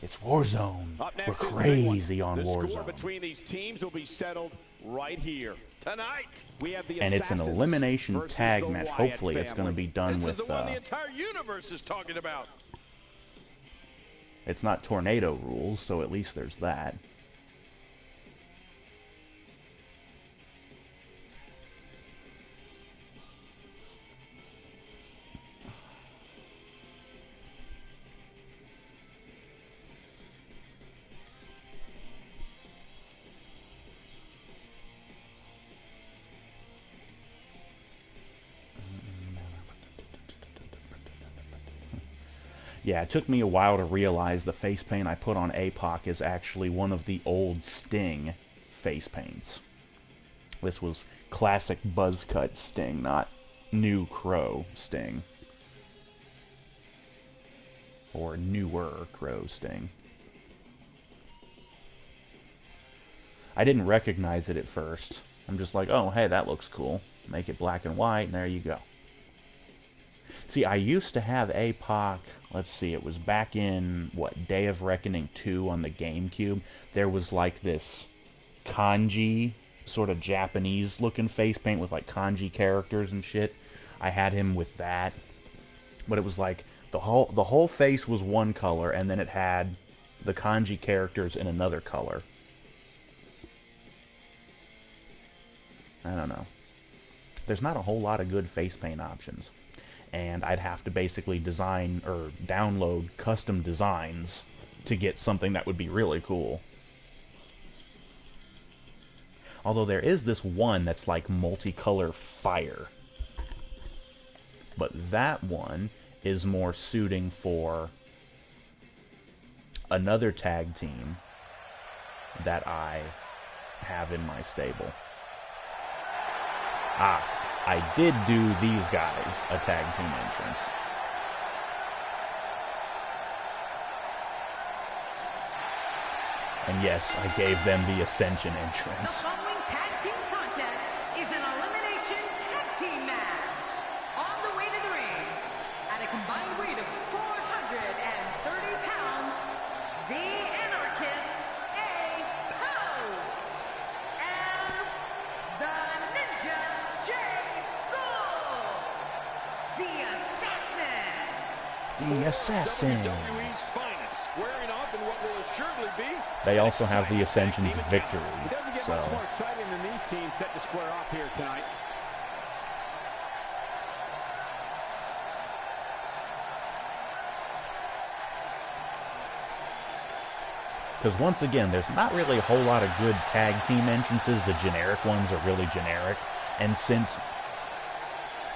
It's Warzone. We're crazy on Warzone. The score between these teams will be settled right here. Tonight, we have the and it's an elimination tag match. Hopefully, it's going to be done with. This is the one the entire universe is talking about. It's not tornado rules, so at least there's that. Yeah, it took me a while to realize the face paint I put on APOC is actually one of the old Sting face paints. This was classic buzz cut Sting, not new Crow Sting. Or newer Crow Sting. I didn't recognize it at first. I'm just like, oh, hey, that looks cool. Make it black and white, and there you go. See, I used to have APOC, let's see, it was back in, what, Day of Reckoning 2 on the GameCube. There was like this kanji, sort of Japanese-looking face paint with like kanji characters and shit. I had him with that. But it was like, the whole face was one color, and then it had the kanji characters in another color. I don't know. There's not a whole lot of good face paint options. And I'd have to basically design or download custom designs to get something that would be really cool. Although there is this one that's like multicolor fire. But that one is more suiting for another tag team that I have in my stable. I did do these guys a tag team entrance. And yes, I gave them the Ascension The entrance. following tag team contest is an elimination tag team match. On the way to the ring, at a combined weight of 430 pounds, the Anarchist, A-Pose, and the Ninja J-Gold, the Assassins. The Assassin. WWE's finest, squaring off in what will assuredly be. They also have the Ascension's victory. It doesn't get So, much more exciting than these teams set to square off here tonight. because once again, there's not really a whole lot of good tag team entrances. The generic ones are really generic. And since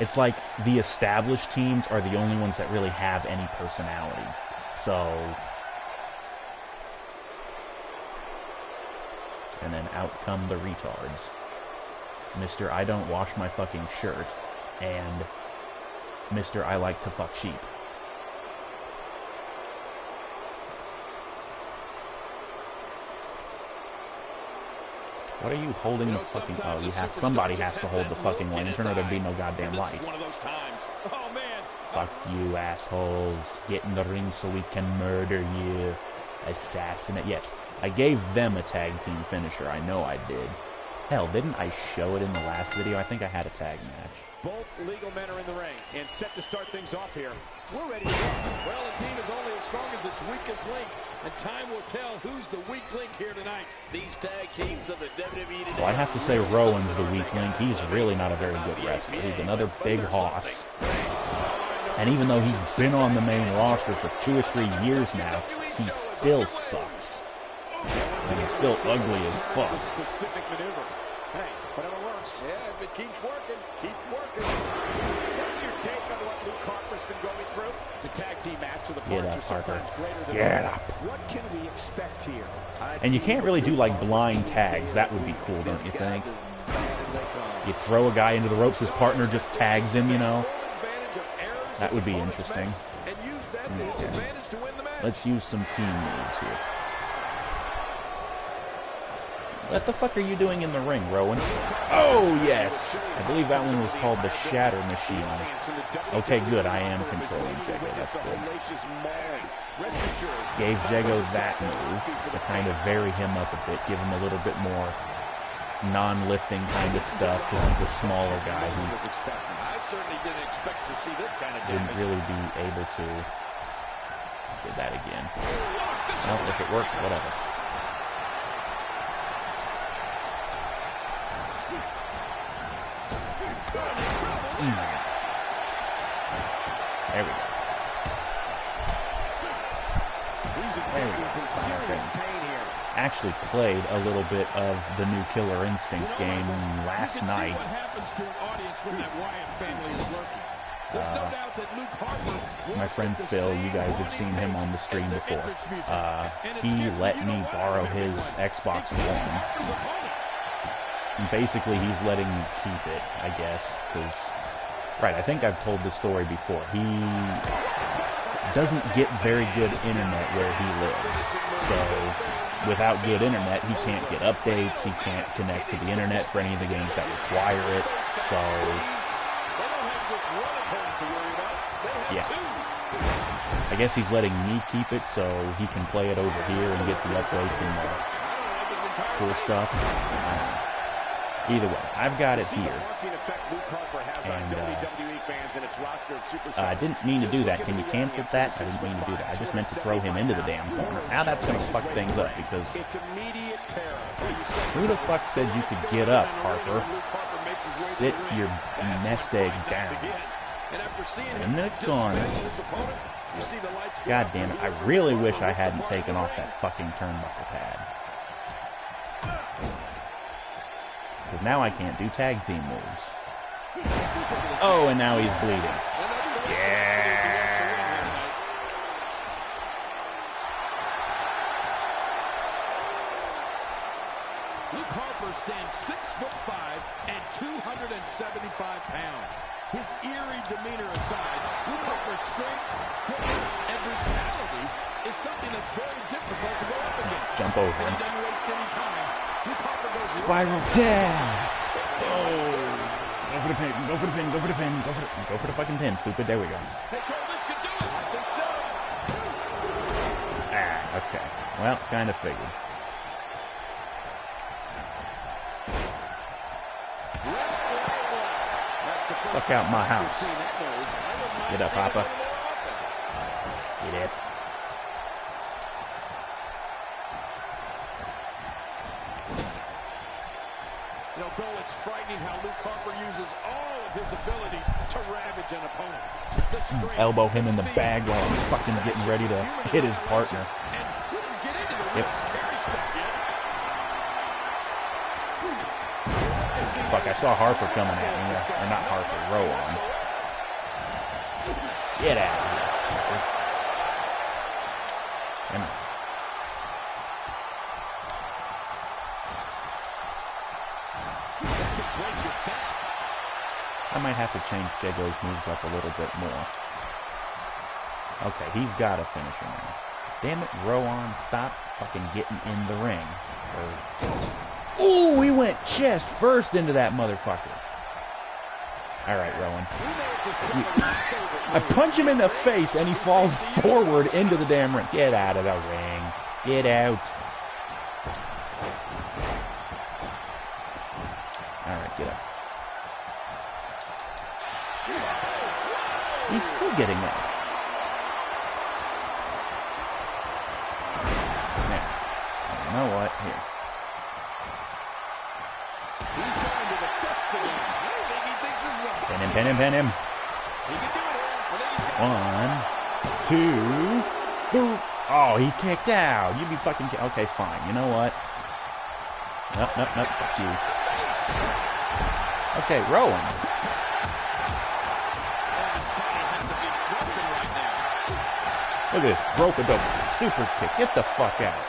it's like the established teams are the only ones that really have any personality. So, and then out come the retards. Mr. I don't wash my fucking shirt, and Mr. I like to fuck sheep. What are you holding the fucking... Oh, you have... Somebody has to hold the fucking lantern or there'd be no goddamn light. One of those times. Oh man. Fuck you, assholes. Get in the ring so we can murder you. Assassinate. Yes, I gave them a tag team finisher. I know I did. Hell, didn't I show it in the last video? I think I had a tag match. Both legal men are in the ring and set to start things off here. We're ready to go. Well, a team is only as strong as its weakest link, and time will tell who's the weak link here tonight. These tag teams of the WWE today. Well, I have to say Rowan's the weak link. He's really not a very good wrestler. He's another big hoss. And even though he's been on the main roster for 2 or 3 years now, he still sucks. And he's still ugly as fuck. Specific maneuver. Hey, whatever works. Yeah, if it keeps working, keep working. What's your take on what Luke Harper's been going through? It's a tag team match, so the Get parts up, are sometimes Harper. greater than Get others. up. What can we expect here? And you can't really do like blind tags. That would be cool, don't you think? You throw a guy into the ropes, his partner just tags him, you know? That would be interesting. And use that to his advantage to win the match. Let's use some team moves here. What the fuck are you doing in the ring, Rowan? Oh, yes! I believe that one was called the Shatter Machine. Okay, good. I am controlling Jego. That's good. Gave Jego that move to kind of vary him up a bit, give him a little bit more non-lifting kind of stuff, because he's a smaller guy who I certainly didn't expect to see this kind of didn't damage. really be able to. Did that again. Well, if it worked, whatever. There we go. He's in serious pain here. Actually played a little bit of the new Killer Instinct game last you can night. See what happens to an audience when that Wyatt family is lurking. There's no doubt that Luke Harper My friend Phil, you guys have seen him on the stream before. He let me borrow his Xbox One. And basically, he's letting me keep it, I guess, because... Right, I think I've told this story before. He doesn't get very good internet where he lives. So, without good internet, he can't get updates, he can't connect to the internet for any of the games that require it. So, Yeah. I guess he's letting me keep it so he can play it over here and get the updates and the cool stuff. Either way, I've got it here. And I didn't mean to do that. Can you cancel that? I didn't mean to do that. I just meant to throw him into the damn corner. Now that's going to fuck things up because who the fuck said you could get up, Harper? Sit your nest egg down. In the corner. God damn it. I really wish I hadn't taken off that fucking turnbuckle pad. Because now I can't do tag team moves. Oh, and now he's bleeding. Yeah. Luke Harper stands 6'5" and 275 pounds. His eerie demeanor aside, Luke Harper's strength, quickness, and brutality is something that's very difficult to go up against. Jump over him. He doesn't waste any time. Luke Harper goes Spiral down. Oh. Go for the pin, go for the pin, go for the pin, go for the fucking pin, stupid. There we go. Hey, Cole, this could do it. I think so. Ah, okay. Well, kind of figured. Fuck out my house. Get up, Papa. Get up. You know, Cole, it's frightening how Luke Harper uses all of his abilities to ravage an opponent. Elbow him in the bag while he's fucking getting ready to hit his partner. Yep. Fuck, I saw Harper coming at me. Or not Harper, Rowan. Get out of here. Come on. I might have to change Jago's moves up a little bit more. Okay, he's got a finisher now. Damn it, Rowan, stop fucking getting in the ring. Ooh, he went chest first into that motherfucker. Alright, Rowan. I punch him in the face and he falls forward into the damn ring. Get out of the ring. Get out. Alright, get up. He's still getting up. Now, you know what? Here. He's going to the fists again. I think he thinks this is a Pin him, pin him, pin him. He can do it here. 1, 2, 3. Oh, he kicked out. You be fucking... Okay, fine. You know what? Nope, nope, nope. Fuck you. Okay, Rowan. Look at this. Broke a double. Super kick. Get the fuck out.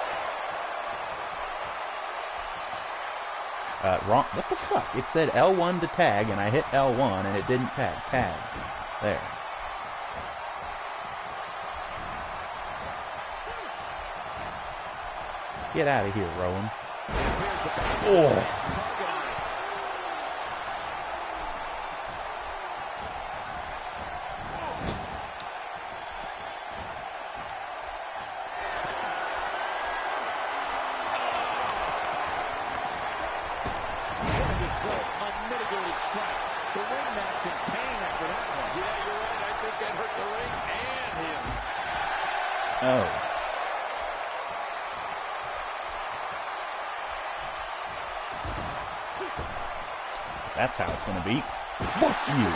Wrong. What the fuck? It said L1 to tag, and I hit L1, and it didn't tag. Tag. There. Get out of here, Rowan. Oh. Oh. That's how it's going to be. Fuck you.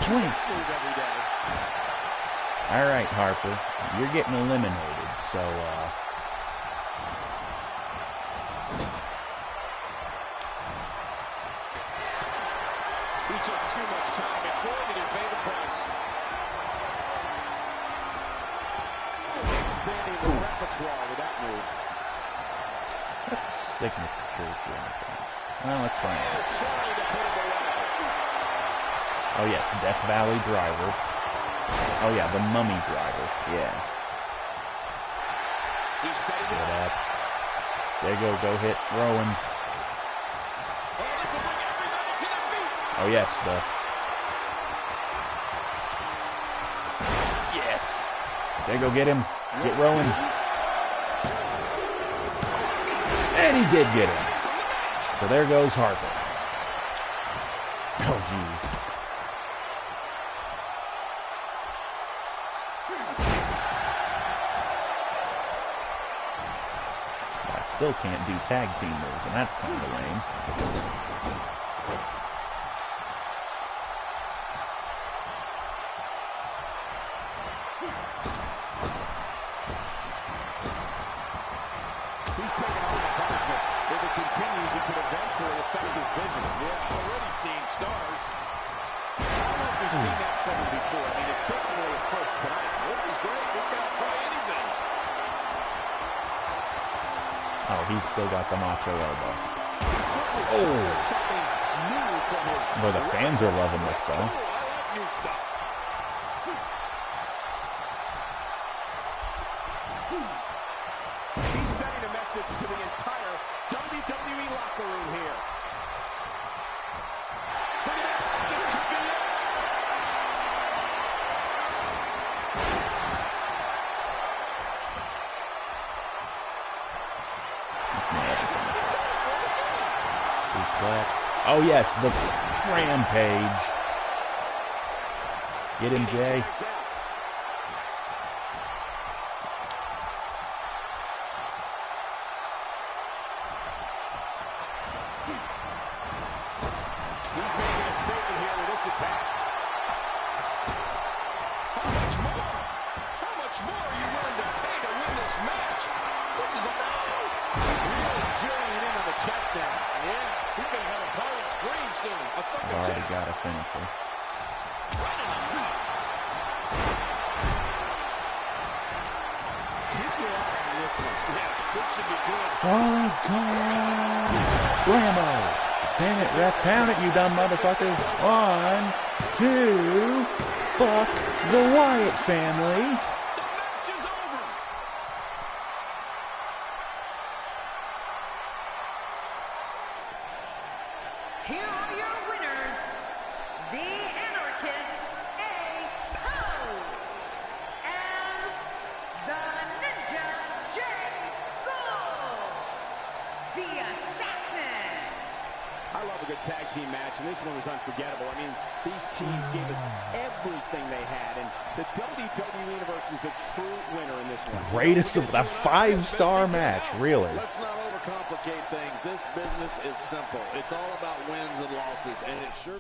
Please. All right, Harper. You're getting eliminated, so, He took too much time, and boy, did he pay the price. Expanding the repertoire with that move. signatures or anything. Well, let's find out. Oh, yes, Death Valley Driver. Oh, yeah, the Mummy Driver. Yeah. Get up. There you go. Go hit Rowan. Oh, this will bring Oh, yes, the... Yes. There, go get him. Get Rowan. And he did get him. So there goes Harper. Oh, jeez. I still can't do tag team moves, and that's kind of lame. He's taking on the punishment. If it continues, it could eventually affect his vision. Yeah, already seeing stars. I don't know if we've seen that from him before. I mean, it's definitely a first tonight. This is great. This guy will try anything. Oh, he's still got the macho elbow. He certainly shows something new from his... Boy, the fans are loving this, though. Cool. I like new stuff. He's sending a message to the entire WWE locker room here. Look at this. This could be it. Suplex. Oh, yes, the Rampage. Get him, Jay. Tags out. He's making a statement here with this attack. How much more? How much more are you willing to pay to win this match? This is all. He's really zeroing in on the chest now. Yeah, he's going to have a power scream soon. A sucker Already chest. got a finisher. Right in the mouth. Keep your eye on this one. Yeah, this should be good. Oh, God. Blammo. Damn it, ref. Pound it, you dumb motherfuckers. 1, 2, fuck the Wyatt family. The match is over. Here are your winners, the Anarchist A-Pose and the Ninja J. Gold, the Assassins. I love a good tag team match, and this one was unforgettable. I mean, these teams gave us everything they had, and the WWE Universe is the true winner in this one. Greatest of a 5-star match, really. Let's not overcomplicate things. This business is simple. It's all about wins and losses, and it sure...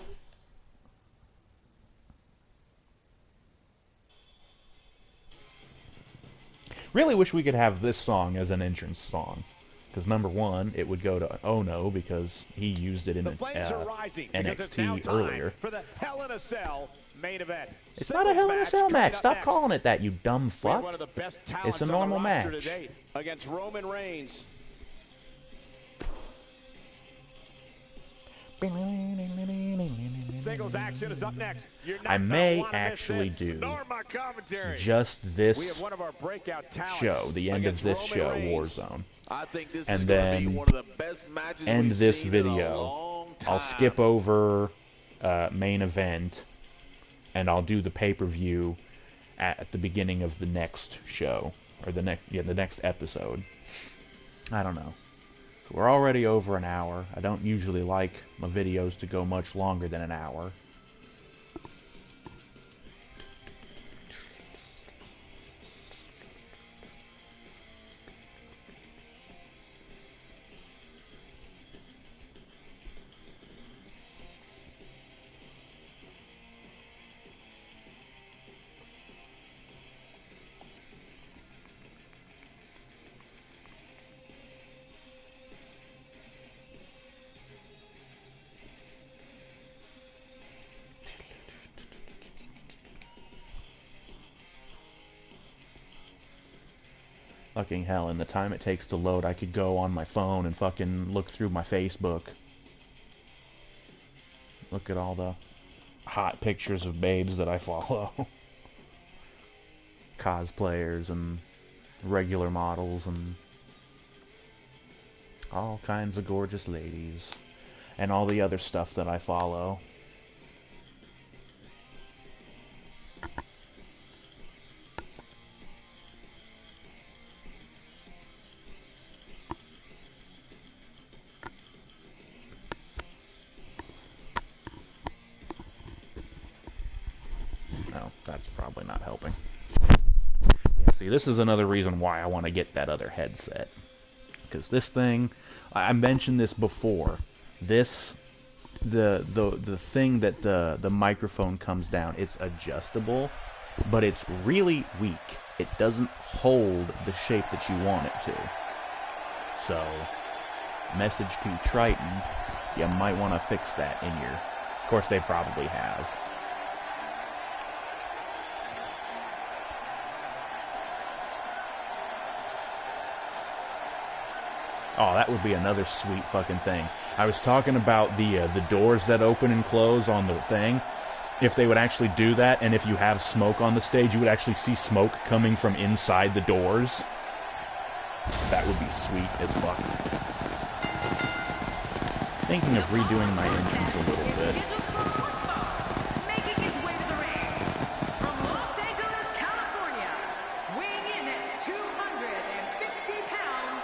Really wish we could have this song as an entrance song. Because number one, it would go to Ono because he used it in The flames are rising because it's now NXT time earlier. for the Hell in a Cell main event. It's not a Hell in a Cell match. Stop calling it that, you dumb We have fuck. one of the best talents It's a normal on the roster match. to date against Roman Reigns. Singles action is up next. You're not I gonna may wanna miss actually this. do Nor my commentary. just We have this one of our breakout talents show, the end of against this Roman show, Reigns. Warzone. I think this And is going to be then one of the best matches end we've this seen in a video. long time. I'll skip over main event, and I'll do the pay-per-view at the beginning of the next show, or the next episode. I don't know. So we're already over an hour. I don't usually like my videos to go much longer than an hour. Fucking hell, in the time it takes to load, I could go on my phone and fucking look through my Facebook. Look at all the hot pictures of babes that I follow. Cosplayers and regular models and all kinds of gorgeous ladies. And all the other stuff that I follow. that's probably not helping. Yeah, see, this is another reason why I want to get that other headset. Because this thing, I mentioned this before. This, the thing that the microphone comes down, it's adjustable, but it's really weak. It doesn't hold the shape that you want it to. So, message to Triton, you might want to fix that in your... Of course, they probably have. Oh, that would be another sweet fucking thing. I was talking about the doors that open and close on the thing. If they would actually do that, and if you have smoke on the stage, you would actually see smoke coming from inside the doors. That would be sweet as fuck. Thinking of redoing my entrance a little bit. Making his way to the ring from Los Angeles, California, weighing in at 250 pounds,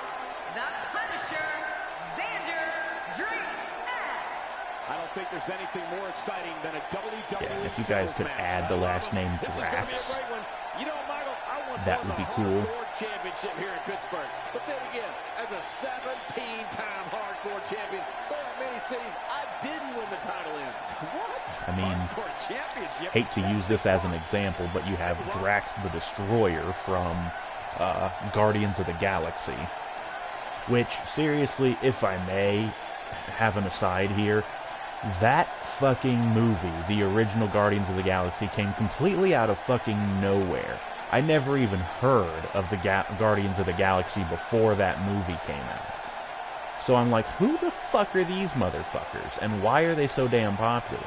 the Punisher, Xander Drake. I don't think there's anything more exciting than a WWE Yeah, if you guys could add the last name Drax, You know, Michael, I once that won would the be cool. Hardcore Championship here in Pittsburgh. But then again, as a 17-time Hardcore Champion, there are many cities I didn't win the title in. What? I mean, Hardcore Championship? hate to use this as an example, but you have Drax the Destroyer from Guardians of the Galaxy. Which, seriously, if I may have an aside here, that fucking movie, the original Guardians of the Galaxy, came completely out of fucking nowhere. I never even heard of the Guardians of the Galaxy before that movie came out. So I'm like, who the fuck are these motherfuckers? And why are they so damn popular?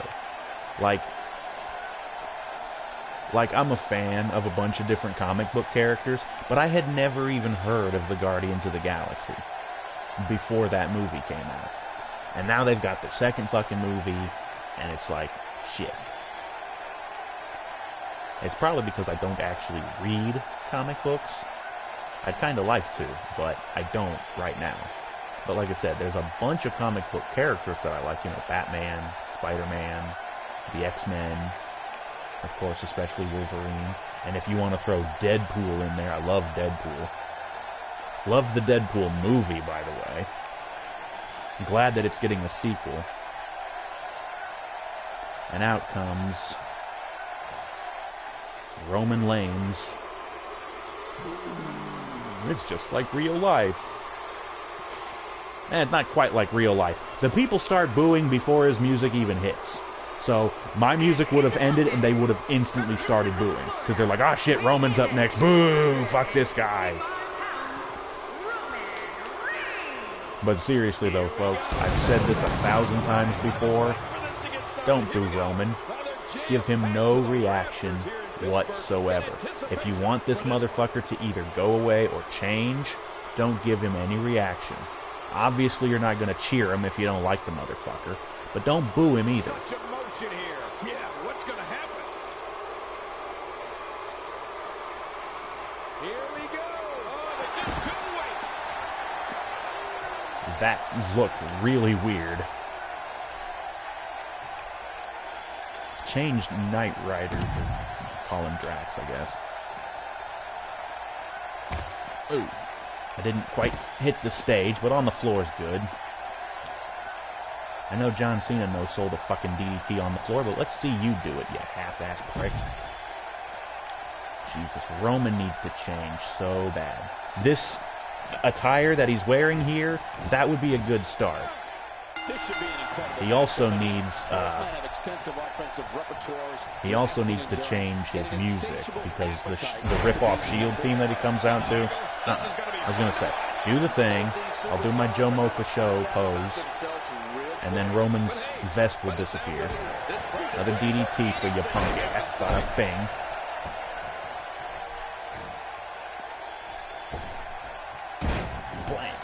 Like, I'm a fan of a bunch of different comic book characters, but I had never even heard of the Guardians of the Galaxy before that movie came out. And now they've got their second fucking movie, and it's like, shit. It's probably because I don't actually read comic books. I'd kind of like to, but I don't right now. But like I said, there's a bunch of comic book characters that I like, you know, Batman, Spider-Man, the X-Men, of course, especially Wolverine. And if you want to throw Deadpool in there, I love Deadpool. Love the Deadpool movie, by the way. Glad that it's getting a sequel. And out comes Roman Reigns. It's just like real life. And not quite like real life. The people start booing before his music even hits. So my music would have ended and they would have instantly started booing. Because they're like, ah, shit, Roman's up next. Boo, fuck this guy. But seriously though, folks, I've said this 1,000 times before. Don't boo Roman. Give him no reaction whatsoever. If you want this motherfucker to either go away or change, don't give him any reaction. Obviously, you're not going to cheer him if you don't like the motherfucker, but don't boo him either. Such emotion here. Yeah, what's going to happen? Here we go. Oh, they just couldn't wait. That looked really weird. Changed Knight Rider. Call him Drax, I guess. Ooh. I didn't quite hit the stage, but on the floor is good. I know John Cena no-sold a fucking DDT on the floor, but let's see you do it, you half-ass prick. Jesus, Roman needs to change so bad. This attire that he's wearing here, that would be a good start. He also needs to change his music because the rip-off Shield theme that he comes out to. I was gonna say, do the thing. I'll do my Joe Mofa show pose, and then Roman's vest will disappear. Another DDT for your punk ass. Bada bing. Blam.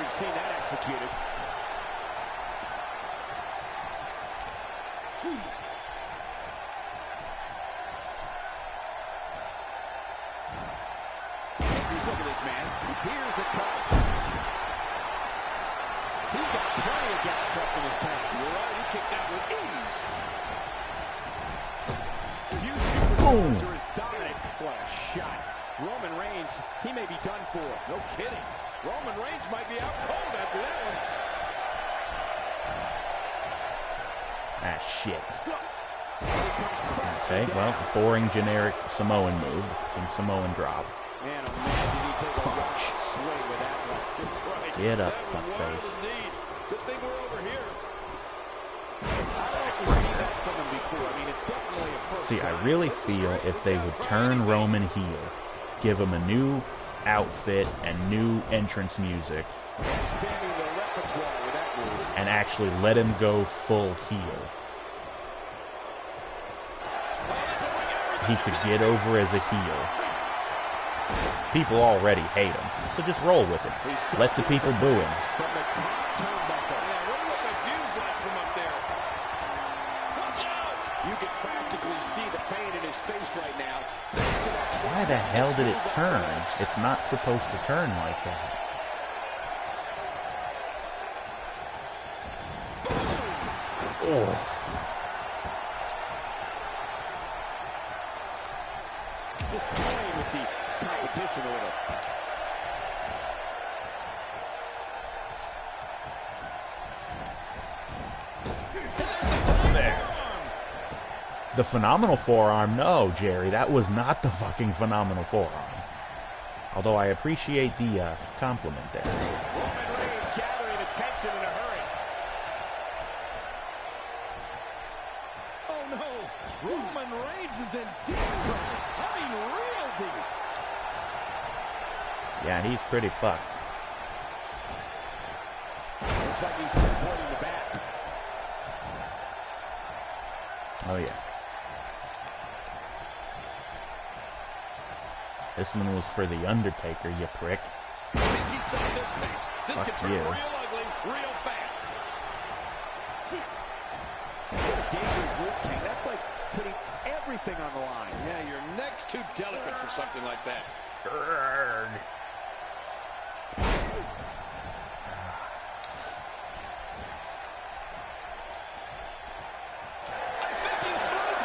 we've seen that executed. Look at this man. Here's a cut. He's got plenty of gas left in his tank. You're right. He kicked out with ease. Few superstars are as dominant. What a shot. Roman Reigns, he may be done for. No kidding. Roman Reigns might be out cold after that one. Ah, shit. Okay, well, boring generic Samoan move and Samoan drop. Man, oh man, did he take a Punch. swing with that one. Right. Get up, That was fuckface. wild indeed. Good thing we're over here. I don't think we've seen that from him before. I mean, it's definitely a first. See, I really feel if they would turn Roman heel, give him a new outfit and new entrance music, Expanding the repertoire with that move. and actually let him go full heel, he could get over as a heel. People already hate him, so just roll with it. Let the people boo him. From the top turnbuckle. Yeah, what the views like from up there? Watch out! You can practically see the pain in his face right now. Thanks to that Why the hell did it turn? It's not supposed to turn like that. Oh. Just toying with the competition order. There. The phenomenal forearm? No, Jerry, that was not the fucking phenomenal forearm. Although I appreciate the compliment there. Roman Reigns gathering attention in a hurry. Oh no! Roman Reigns is in deep trouble. I mean, real deep. Yeah, he's pretty fucked. Looks like he's reporting the back. Oh, yeah. This one was for The Undertaker, you prick. If he keeps on this pace, this Fuck could turn you. real ugly real fast. Dangerous Luke King. That's like putting everything on the line. Yeah, your neck's too delicate for something like that. I think he's through.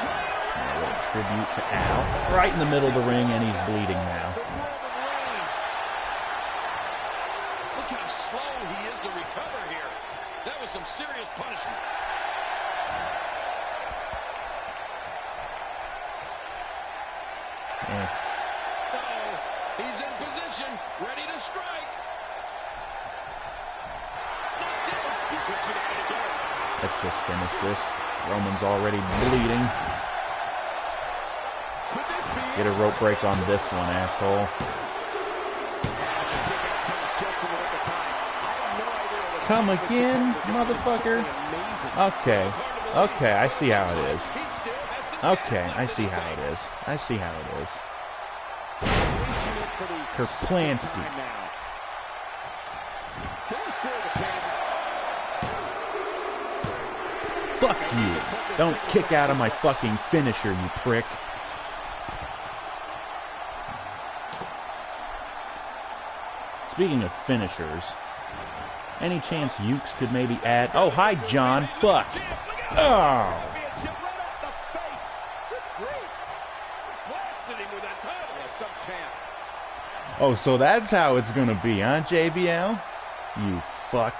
A little tribute to Al. Right in the middle of the ring, and he's bleeding now. For Roman Reigns. Look how slow he is to recover here. That was some serious punishment. Yeah. Uh-oh. He's in position, ready to strike. Not this. He's looking at it again. Let's just finish this. Roman's already bleeding. Could this be Get a rope break on this one, asshole. Come again, motherfucker? Okay. Okay, I see how it is. He still has some Okay, gas I left see in his how tank. it is. I see how it is. Kerplansky. Kerplansky. Fuck you. Don't kick out of my fucking finisher, you prick. Speaking of finishers, any chance Ukes could maybe add... Oh, hi, John. Fuck. Oh. Oh, so that's how it's gonna be, huh, JBL? You fuck.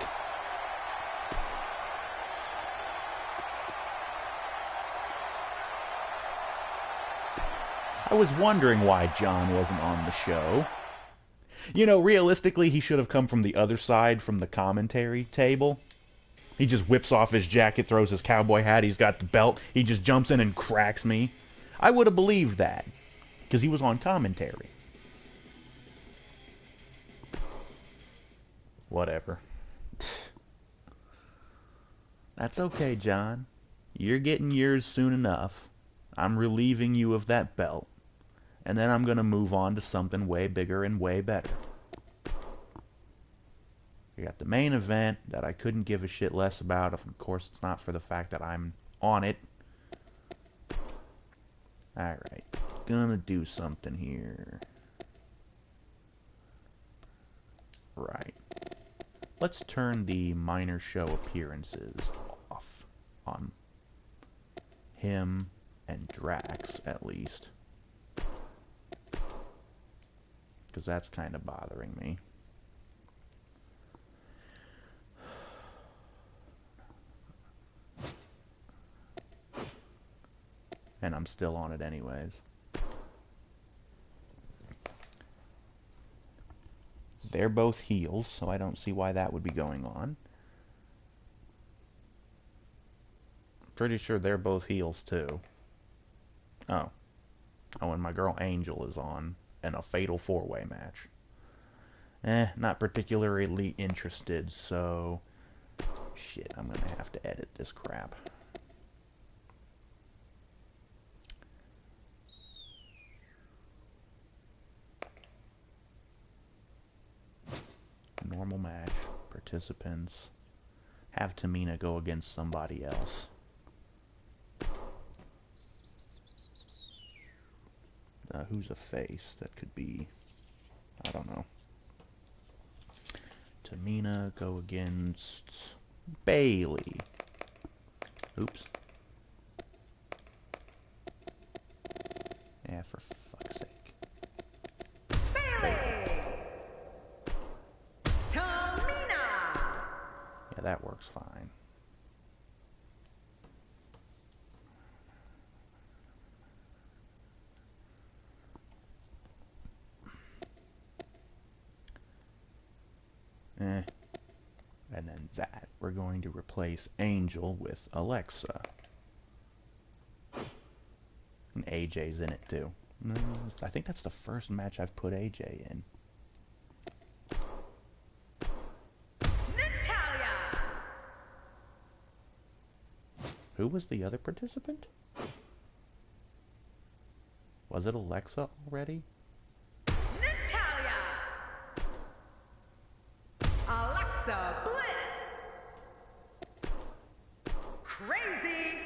I was wondering why John wasn't on the show. You know, realistically, he should have come from the other side, from the commentary table. He just whips off his jacket, throws his cowboy hat, he's got the belt, he just jumps in and cracks me. I would have believed that, because he was on commentary. Whatever. That's okay, John. You're getting yours soon enough. I'm relieving you of that belt. And then I'm going to move on to something way bigger and way better. We got the main event that I couldn't give a shit less about. Of course, it's not for the fact that I'm on it. Alright, gonna do something here. Right. Let's turn the minor show appearances off on him and Drax, at least. Because that's kind of bothering me. And I'm still on it anyways. They're both heels, so I don't see why that would be going on. Pretty sure they're both heels too. Oh. Oh, and my girl Angel is on in a fatal four-way match. Not particularly interested, so... Shit, I'm gonna have to edit this crap. Normal match. Participants. Have Tamina go against somebody else. Who's a face? That could be... I don't know. Tamina go against... Bailey. Oops. Yeah, for fuck's sake. Bailey! Tamina! Yeah, that works fine. And then that, we're going to replace Angel with Alexa. And AJ's in it too. I think that's the first match I've put AJ in. Natalia! Who was the other participant? Was it Alexa already? Natalia! Alexa Bliss! Crazy!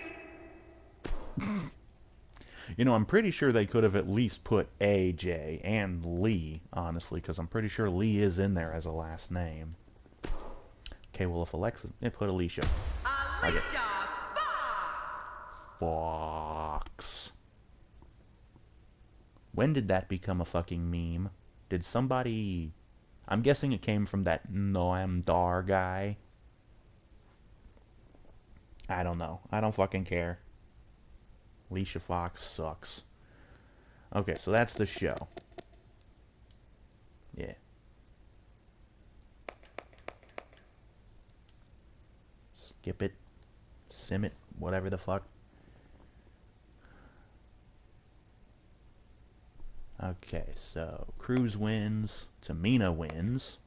You know, I'm pretty sure they could have at least put AJ and Lee, honestly, because I'm pretty sure Lee is in there as a last name. Okay, well, if Alexa... put Alicia. Alicia Fox! Fox. When did that become a fucking meme? Did somebody... I'm guessing it came from that Noam Dar guy. I don't know. I don't fucking care. Alicia Fox sucks. Okay, so that's the show. Yeah. Skip it. Sim it. Whatever the fuck. Okay, so Cruz wins. Tamina wins.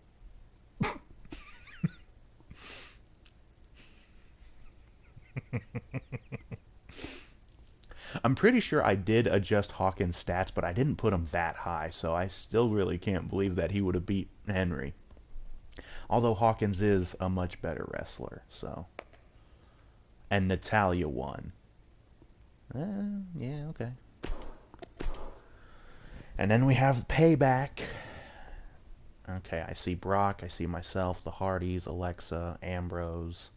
I'm pretty sure I did adjust Hawkins' stats, but I didn't put him that high, so I still really can't believe that he would have beat Henry. Although Hawkins is a much better wrestler, so... And Natalia won. Yeah, okay. And then we have Payback. Okay, I see Brock, I see myself, the Hardys, Alexa, Ambrose.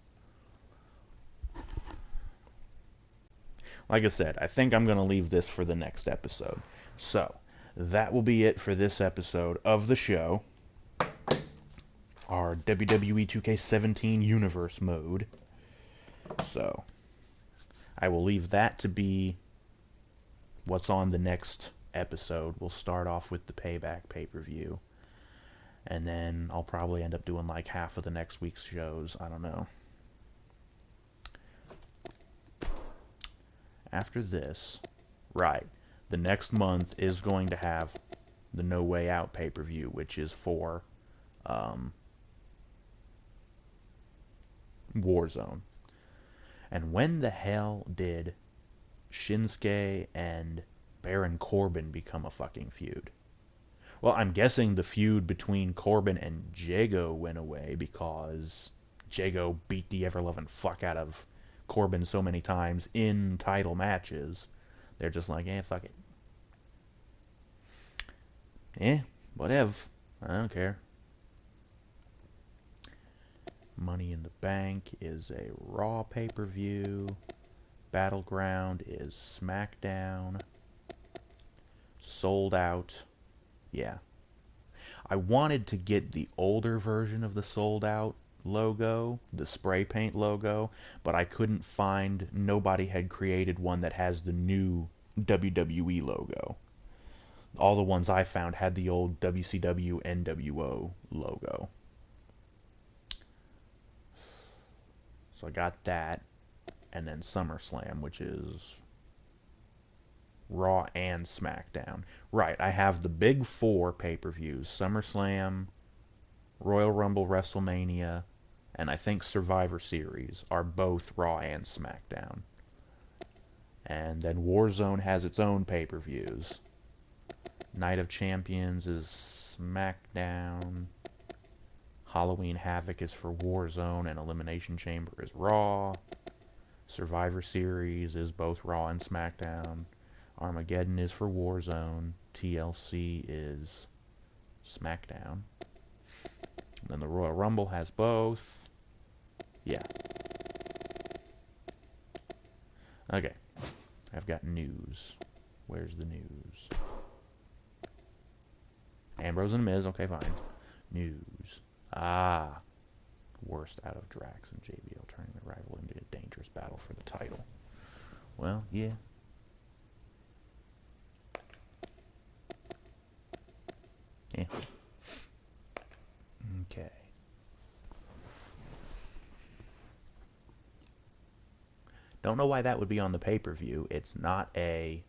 Like I said, I think I'm going to leave this for the next episode. So, that will be it for this episode of the show. Our WWE 2k17 Universe mode. So, I will leave that to be what's on the next episode. We'll start off with the Payback pay-per-view. And then I'll probably end up doing like half of the next week's shows. I don't know. After this, right, the next month is going to have the No Way Out pay-per-view, which is for Warzone. And when the hell did Shinsuke and Baron Corbin become a fucking feud? Well, I'm guessing the feud between Corbin and Jago went away because Jago beat the ever-loving fuck out of Corbin so many times in title matches. They're just like, fuck it. Whatever. I don't care. Money in the Bank is a Raw pay-per-view. Battleground is SmackDown. Sold Out. Yeah. I wanted to get the older version of the Sold Out logo, the spray paint logo, but I couldn't find, nobody had created one that has the new WWE logo. All the ones I found had the old WCW NWO logo. So I got that, and then SummerSlam, which is Raw and SmackDown. Right, I have the big four pay-per-views: SummerSlam, Royal Rumble, WrestleMania, and I think Survivor Series are both Raw and SmackDown. And then Warzone has its own pay-per-views. Night of Champions is SmackDown. Halloween Havoc is for Warzone, and Elimination Chamber is Raw. Survivor Series is both Raw and SmackDown. Armageddon is for Warzone. TLC is SmackDown. And then the Royal Rumble has both. Yeah. Okay. I've got news. Where's the news? Ambrose and Miz, okay, fine. News. Ah. Worst out of Drax and JBL turning the rival into a dangerous battle for the title. Well, yeah. Yeah. Okay. Don't know why that would be on the pay-per-view. It's not a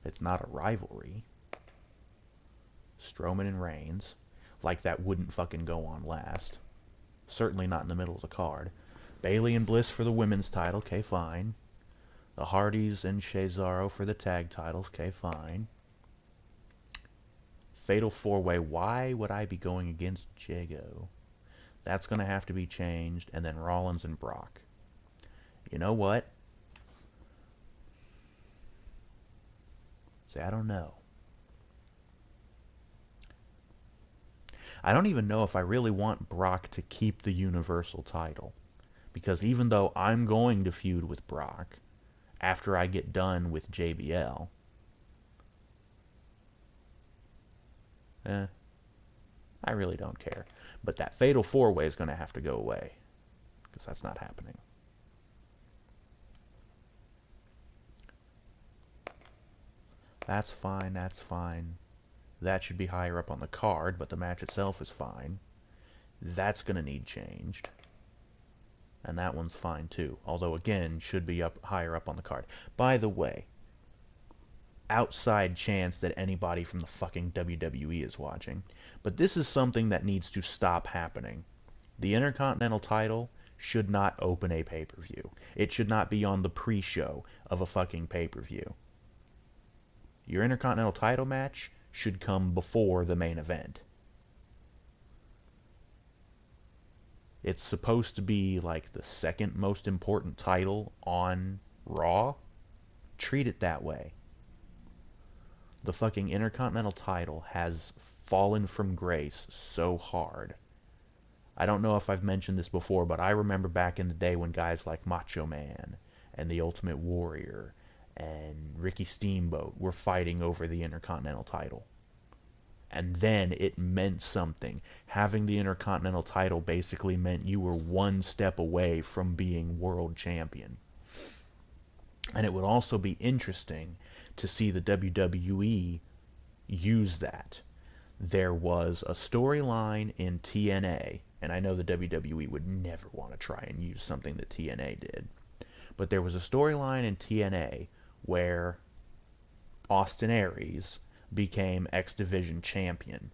it's not a rivalry. Strowman and Reigns, like that wouldn't fucking go on last. Certainly not in the middle of the card. Bayley and Bliss for the women's title, okay, fine. The Hardys and Cesaro for the tag titles, okay, fine. Fatal 4-Way, why would I be going against Jago? That's going to have to be changed. And then Rollins and Brock. You know what? See, I don't know. I don't even know if I really want Brock to keep the Universal title. Because even though I'm going to feud with Brock after I get done with JBL, I really don't care. But that Fatal 4-Way is going to have to go away. Because that's not happening. That's fine, that's fine. That should be higher up on the card, but the match itself is fine. That's going to need changed. And that one's fine too. Although, again, should be up higher up on the card. By the way, outside chance that anybody from the fucking WWE is watching, but this is something that needs to stop happening. The Intercontinental title should not open a pay-per-view. It should not be on the pre-show of a fucking pay-per-view. Your Intercontinental title match should come before the main event. It's supposed to be like the second most important title on Raw. Treat it that way. The fucking Intercontinental title has fallen from grace so hard. I don't know if I've mentioned this before, but I remember back in the day when guys like Macho Man and the Ultimate Warrior and Ricky Steamboat were fighting over the Intercontinental title. And then it meant something. Having the Intercontinental title basically meant you were one step away from being world champion. And it would also be interesting to see the WWE use that. There was a storyline in TNA, and I know the WWE would never want to try and use something that TNA did, but there was a storyline in TNA where Austin Aries became X Division champion,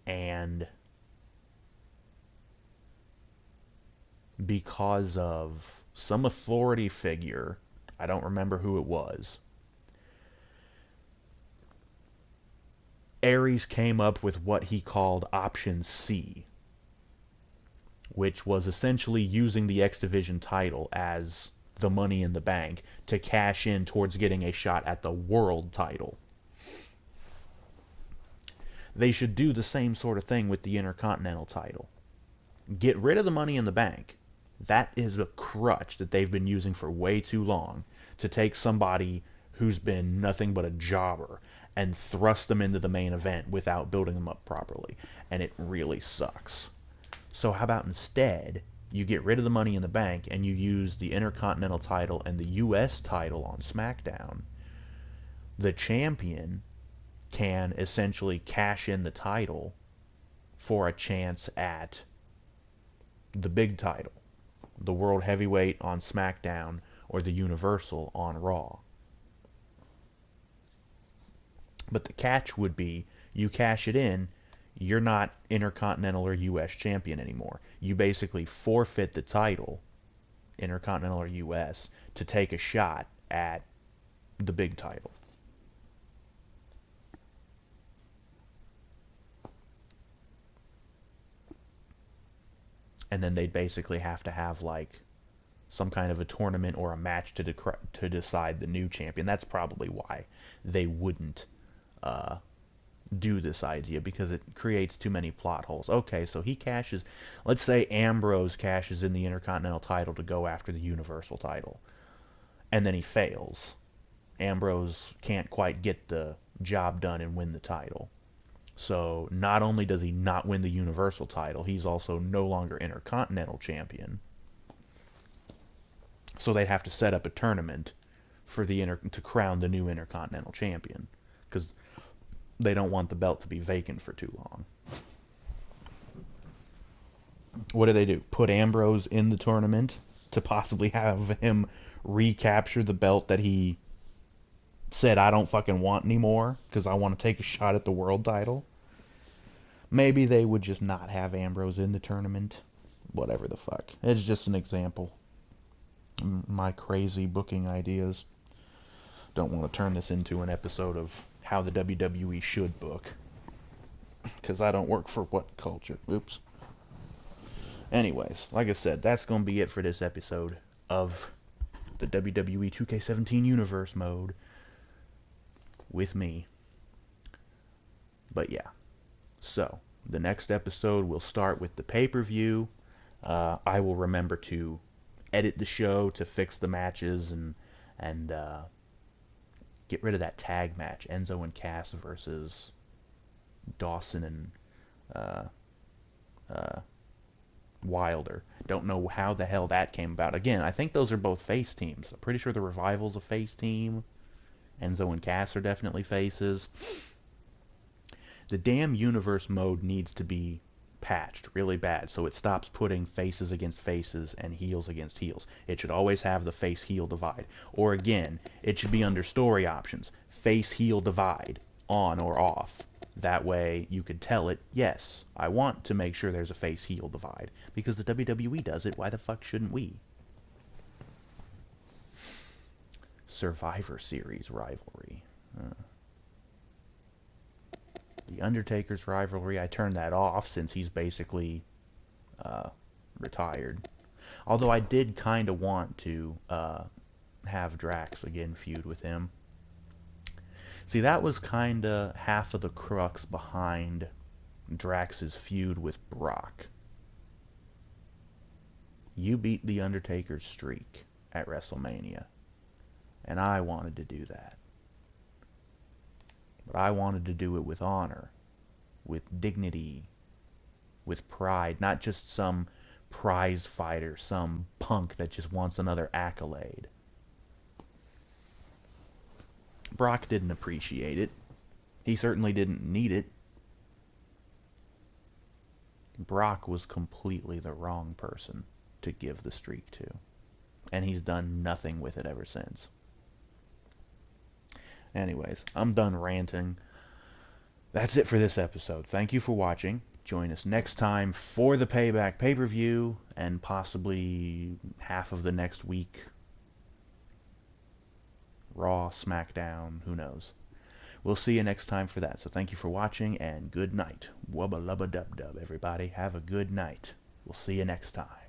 and because of some authority figure I don't remember who it was. Aries came up with what he called Option C, which was essentially using the X Division title as the money in the bank to cash in towards getting a shot at the world title. They should do the same sort of thing with the Intercontinental title. Get rid of the money in the bank. That is a crutch that they've been using for way too long to take somebody who's been nothing but a jobber and thrust them into the main event without building them up properly. And it really sucks. So how about instead, you get rid of the money in the bank and you use the Intercontinental title and the US title on SmackDown. The champion can essentially cash in the title for a chance at the big title, the World Heavyweight on SmackDown or the Universal on Raw. But the catch would be, you cash it in, you're not Intercontinental or US champion anymore. You basically forfeit the title, Intercontinental or US, to take a shot at the big title. And then they'd basically have to have like some kind of a tournament or a match to decide the new champion. That's probably why they wouldn't do this idea, because it creates too many plot holes. Okay, so he cashes, let's say Ambrose cashes in the Intercontinental title to go after the Universal title, and then he fails. Ambrose can't quite get the job done and win the title. So not only does he not win the Universal title, he's also no longer Intercontinental champion. So they'd have to set up a tournament for to crown the new Intercontinental champion, because they don't want the belt to be vacant for too long. What do? Put Ambrose in the tournament to possibly have him recapture the belt that he said, I don't fucking want anymore because I want to take a shot at the world title. Maybe they would just not have Ambrose in the tournament. Whatever the fuck. It's just an example. My crazy booking ideas. Don't want to turn this into an episode of how the WWE should book, because I don't work for what culture. Oops. Anyways, like I said, that's going to be it for this episode of the WWE 2k17 Universe mode with me. But yeah, so the next episode will start with the pay-per-view. I will remember to edit the show to fix the matches and get rid of that tag match, Enzo and Cass versus Dawson and Wilder. Don't know how the hell that came about. Again, I think those are both face teams. I'm pretty sure the Revival's a face team. Enzo and Cass are definitely faces. The damn universe mode needs to be patched really bad so it stops putting faces against faces and heels against heels. It should always have the face-heel divide. Or again, it should be under story options. Face-heel divide, on or off. That way you could tell it, yes, I want to make sure there's a face-heel divide. Because the WWE does it, why the fuck shouldn't we? Survivor Series rivalry. The Undertaker's rivalry, I turned that off since he's basically retired. Although I did kind of want to have Drax again feud with him. See, that was kind of half of the crux behind Drax's feud with Brock. You beat The Undertaker's streak at WrestleMania. And I wanted to do that. But I wanted to do it with honor, with dignity, with pride, not just some prize fighter, some punk that just wants another accolade. Brock didn't appreciate it. He certainly didn't need it. Brock was completely the wrong person to give the streak to. And he's done nothing with it ever since. Anyways, I'm done ranting. That's it for this episode. Thank you for watching. Join us next time for the Payback pay-per-view and possibly half of the next week Raw, SmackDown, who knows. We'll see you next time for that. So thank you for watching, and good night. Wubba lubba dub dub, everybody. Have a good night. We'll see you next time.